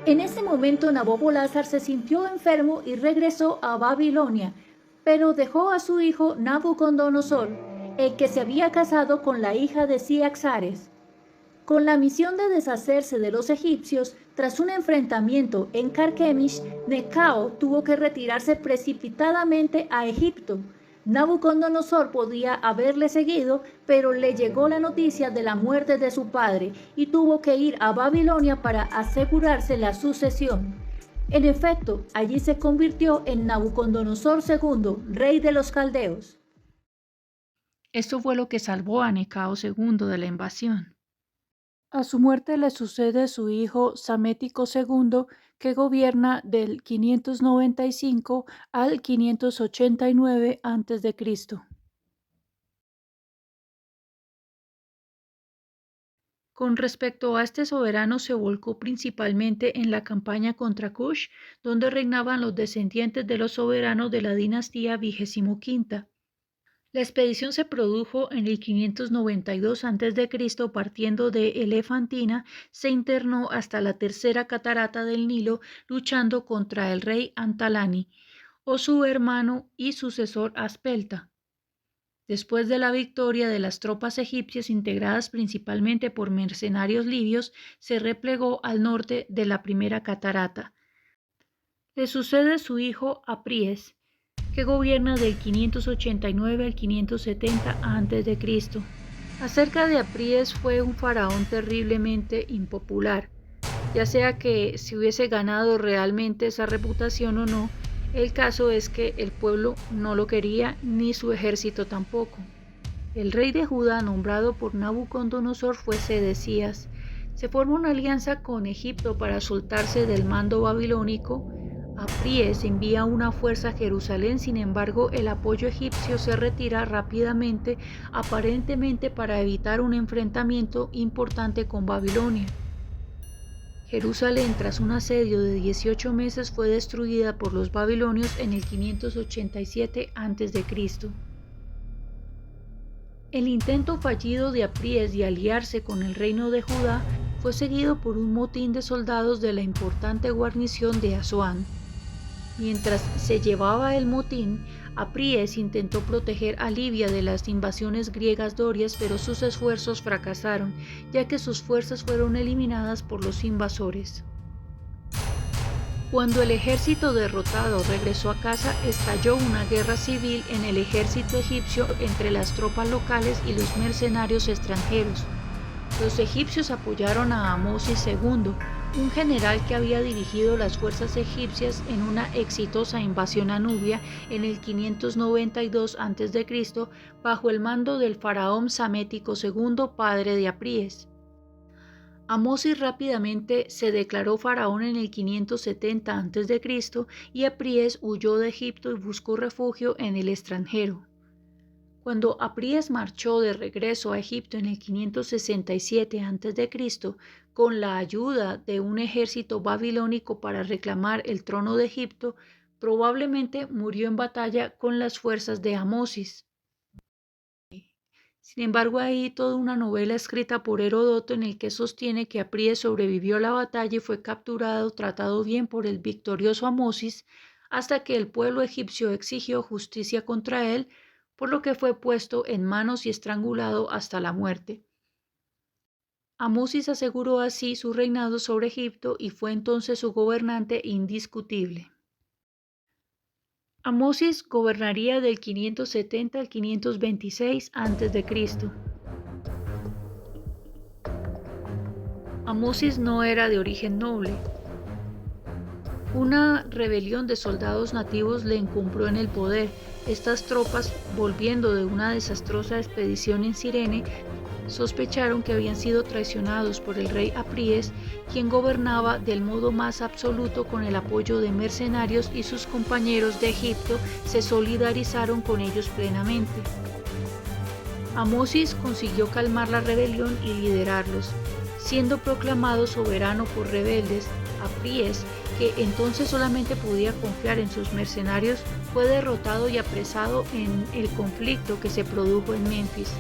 En ese momento Nabopolassar se sintió enfermo y regresó a Babilonia, pero dejó a su hijo Nabucodonosor, el que se había casado con la hija de Ciaxares. Con la misión de deshacerse de los egipcios, tras un enfrentamiento en Carquemish, Necao tuvo que retirarse precipitadamente a Egipto. Nabucodonosor podía haberle seguido, pero le llegó la noticia de la muerte de su padre y tuvo que ir a Babilonia para asegurarse la sucesión. En efecto, allí se convirtió en Nabucodonosor II, rey de los caldeos. Esto fue lo que salvó a Necao II de la invasión. A su muerte le sucede su hijo Samético II, que gobierna del 595 al 589 a.C. Con respecto a este soberano, se volcó principalmente en la campaña contra Kush, donde reinaban los descendientes de los soberanos de la dinastía XXV. La expedición se produjo en el 592 a.C. partiendo de Elefantina, se internó hasta la tercera catarata del Nilo, luchando contra el rey Antalani, o su hermano y sucesor Aspelta. Después de la victoria de las tropas egipcias integradas principalmente por mercenarios libios, se replegó al norte de la primera catarata. Le sucede su hijo Apries, que gobierna del 589 al 570 a.C. Acerca de Apries, fue un faraón terriblemente impopular, ya sea que si hubiese ganado realmente esa reputación o no. El caso es que el pueblo no lo quería ni su ejército tampoco. El rey de Judá, nombrado por Nabucodonosor, fue Sedecías. Se formó una alianza con Egipto para soltarse del mando babilónico. Apries envía una fuerza a Jerusalén, sin embargo, el apoyo egipcio se retira rápidamente, aparentemente para evitar un enfrentamiento importante con Babilonia. Jerusalén, tras un asedio de 18 meses, fue destruida por los babilonios en el 587 a.C. El intento fallido de Apries de aliarse con el reino de Judá fue seguido por un motín de soldados de la importante guarnición de Asuán. Mientras se llevaba el motín, Apries intentó proteger a Libia de las invasiones griegas dorias, pero sus esfuerzos fracasaron, ya que sus fuerzas fueron eliminadas por los invasores. Cuando el ejército derrotado regresó a casa, estalló una guerra civil en el ejército egipcio entre las tropas locales y los mercenarios extranjeros. Los egipcios apoyaron a Amosis II, un general que había dirigido las fuerzas egipcias en una exitosa invasión a Nubia en el 592 a.C. bajo el mando del faraón Samético II, padre de Apries. Amosis rápidamente se declaró faraón en el 570 a.C. y Apries huyó de Egipto y buscó refugio en el extranjero. Cuando Apríes marchó de regreso a Egipto en el 567 a.C., con la ayuda de un ejército babilónico para reclamar el trono de Egipto, probablemente murió en batalla con las fuerzas de Amosis. Sin embargo, hay toda una novela escrita por Heródoto en el que sostiene que Apríes sobrevivió a la batalla y fue capturado, tratado bien por el victorioso Amosis, hasta que el pueblo egipcio exigió justicia contra él, por lo que fue puesto en manos y estrangulado hasta la muerte. Amosis aseguró así su reinado sobre Egipto y fue entonces su gobernante indiscutible. Amosis gobernaría del 570 al 526 a.C. Amosis no era de origen noble. Una rebelión de soldados nativos le encumbró en el poder. Estas tropas, volviendo de una desastrosa expedición en Cirene, sospecharon que habían sido traicionados por el rey Apríes, quien gobernaba del modo más absoluto con el apoyo de mercenarios, y sus compañeros de Egipto se solidarizaron con ellos plenamente. Amosis consiguió calmar la rebelión y liderarlos. Siendo proclamado soberano por rebeldes, Apríes, que entonces solamente podía confiar en sus mercenarios, fue derrotado y apresado en el conflicto que se produjo en Menfis.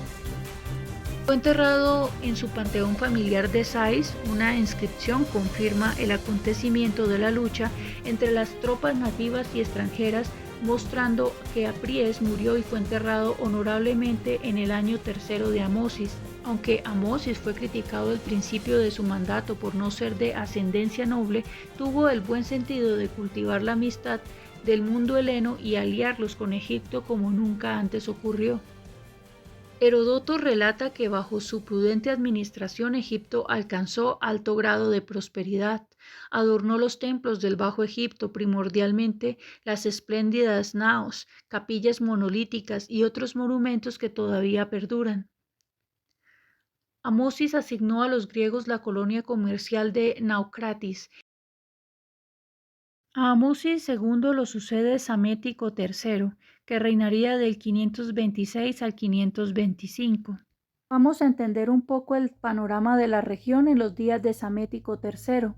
Fue enterrado en su panteón familiar de Sais. Una inscripción confirma el acontecimiento de la lucha entre las tropas nativas y extranjeras, mostrando que Apríes murió y fue enterrado honorablemente en el año tercero de Amosis. Aunque Amosis fue criticado al principio de su mandato por no ser de ascendencia noble, tuvo el buen sentido de cultivar la amistad del mundo heleno y aliarlos con Egipto como nunca antes ocurrió. Heródoto relata que bajo su prudente administración Egipto alcanzó alto grado de prosperidad. Adornó los templos del Bajo Egipto, primordialmente las espléndidas naos, capillas monolíticas y otros monumentos que todavía perduran. Amosis asignó a los griegos la colonia comercial de Naucratis. A Amosis II lo sucede Psamético III, que reinaría del 526 al 525. Vamos a entender un poco el panorama de la región en los días de Psamético III.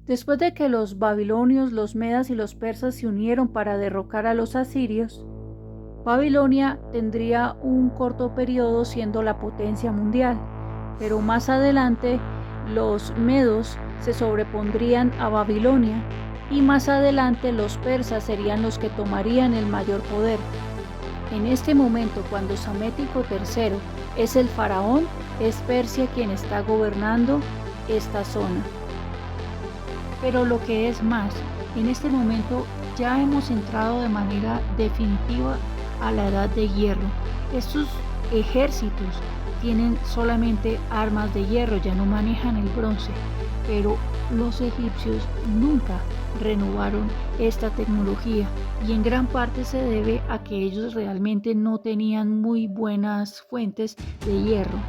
Después de que los babilonios, los medas y los persas se unieron para derrocar a los asirios, Babilonia tendría un corto periodo siendo la potencia mundial, pero más adelante los medos se sobrepondrían a Babilonia y más adelante los persas serían los que tomarían el mayor poder. En este momento, cuando Psamético III es el faraón, es Persia quien está gobernando esta zona. Pero lo que es más, en este momento ya hemos entrado de manera definitiva a la edad de hierro. Estos ejércitos tienen solamente armas de hierro, ya no manejan el bronce, pero los egipcios nunca renovaron esta tecnología y en gran parte se debe a que ellos realmente no tenían muy buenas fuentes de hierro.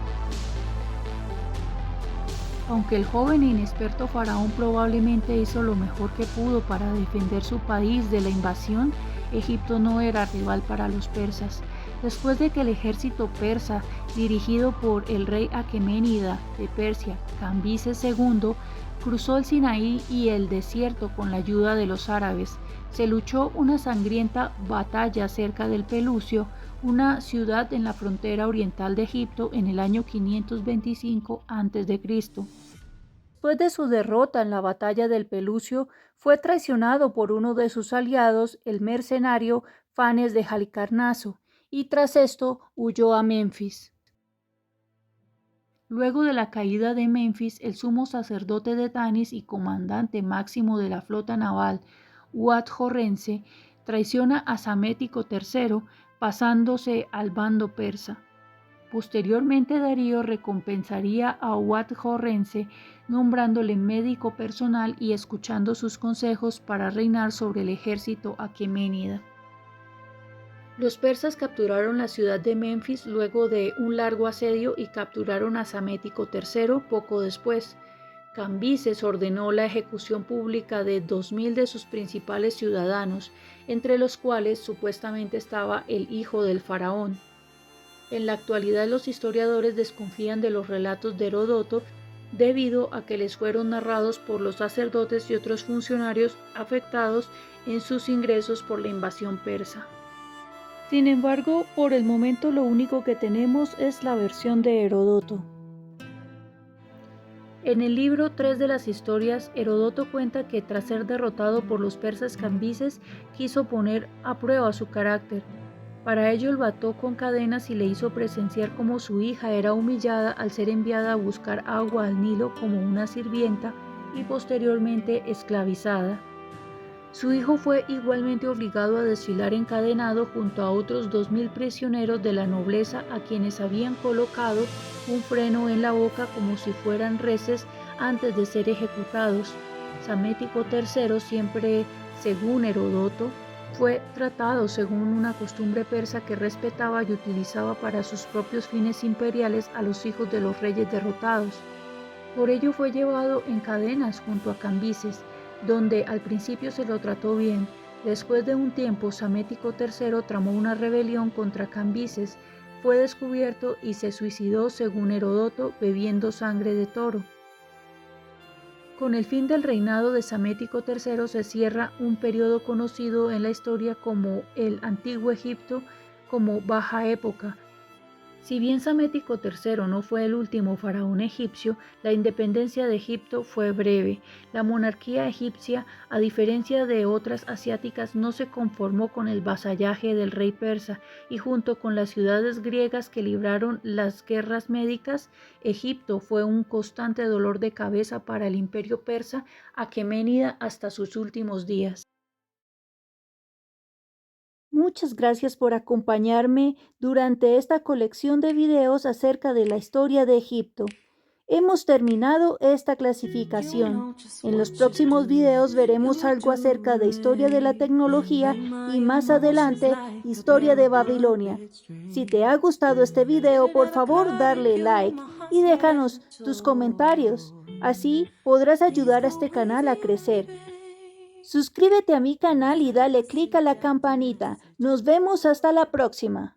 Aunque el joven e inexperto faraón probablemente hizo lo mejor que pudo para defender su país de la invasión, Egipto no era rival para los persas. Después de que el ejército persa, dirigido por el rey Aqueménida de Persia, Cambises II, cruzó el Sinaí y el desierto con la ayuda de los árabes, se luchó una sangrienta batalla cerca del Pelucio, una ciudad en la frontera oriental de Egipto, en el año 525 a.C. Después de su derrota en la batalla del Pelucio, fue traicionado por uno de sus aliados, el mercenario Fanes de Halicarnaso, y tras esto huyó a Menfis. Luego de la caída de Menfis, el sumo sacerdote de Tanis y comandante máximo de la flota naval, Uat-Jorrense, traiciona a Psamético III, pasándose al bando persa. Posteriormente Darío recompensaría a Uat-Jorrense nombrándole médico personal y escuchando sus consejos para reinar sobre el ejército aqueménida. Los persas capturaron la ciudad de Menfis luego de un largo asedio y capturaron a Psamético III poco después. Cambises ordenó la ejecución pública de 2000 de sus principales ciudadanos. entre los cuales supuestamente estaba el hijo del faraón. En la actualidad los historiadores desconfían de los relatos de Heródoto debido a que les fueron narrados por los sacerdotes y otros funcionarios afectados en sus ingresos por la invasión persa. Sin embargo, por el momento lo único que tenemos es la versión de Heródoto. En el libro 3 de las historias, Heródoto cuenta que tras ser derrotado por los persas Cambises, quiso poner a prueba su carácter. Para ello lo ató con cadenas y le hizo presenciar cómo su hija era humillada al ser enviada a buscar agua al Nilo como una sirvienta y posteriormente esclavizada. Su hijo fue igualmente obligado a desfilar encadenado junto a otros 2000 prisioneros de la nobleza a quienes habían colocado un freno en la boca como si fueran reses antes de ser ejecutados. Psamético III, siempre según Heródoto, fue tratado según una costumbre persa que respetaba y utilizaba para sus propios fines imperiales a los hijos de los reyes derrotados. Por ello fue llevado en cadenas junto a Cambises, donde al principio se lo trató bien. Después de un tiempo, Psamético III tramó una rebelión contra Cambises, fue descubierto y se suicidó según Heródoto bebiendo sangre de toro. Con el fin del reinado de Psamético III se cierra un periodo conocido en la historia como el Antiguo Egipto, como Baja Época. Si bien Psamético III no fue el último faraón egipcio, la independencia de Egipto fue breve. La monarquía egipcia, a diferencia de otras asiáticas, no se conformó con el vasallaje del rey persa y junto con las ciudades griegas que libraron las guerras médicas, Egipto fue un constante dolor de cabeza para el imperio persa aqueménida hasta sus últimos días. Muchas gracias por acompañarme durante esta colección de videos acerca de la historia de Egipto. Hemos terminado esta clasificación. En los próximos videos veremos algo acerca de historia de la tecnología y más adelante historia de Babilonia. Si te ha gustado este video, por favor darle like y déjanos tus comentarios. Así podrás ayudar a este canal a crecer. Suscríbete a mi canal y dale click a la campanita. Nos vemos hasta la próxima.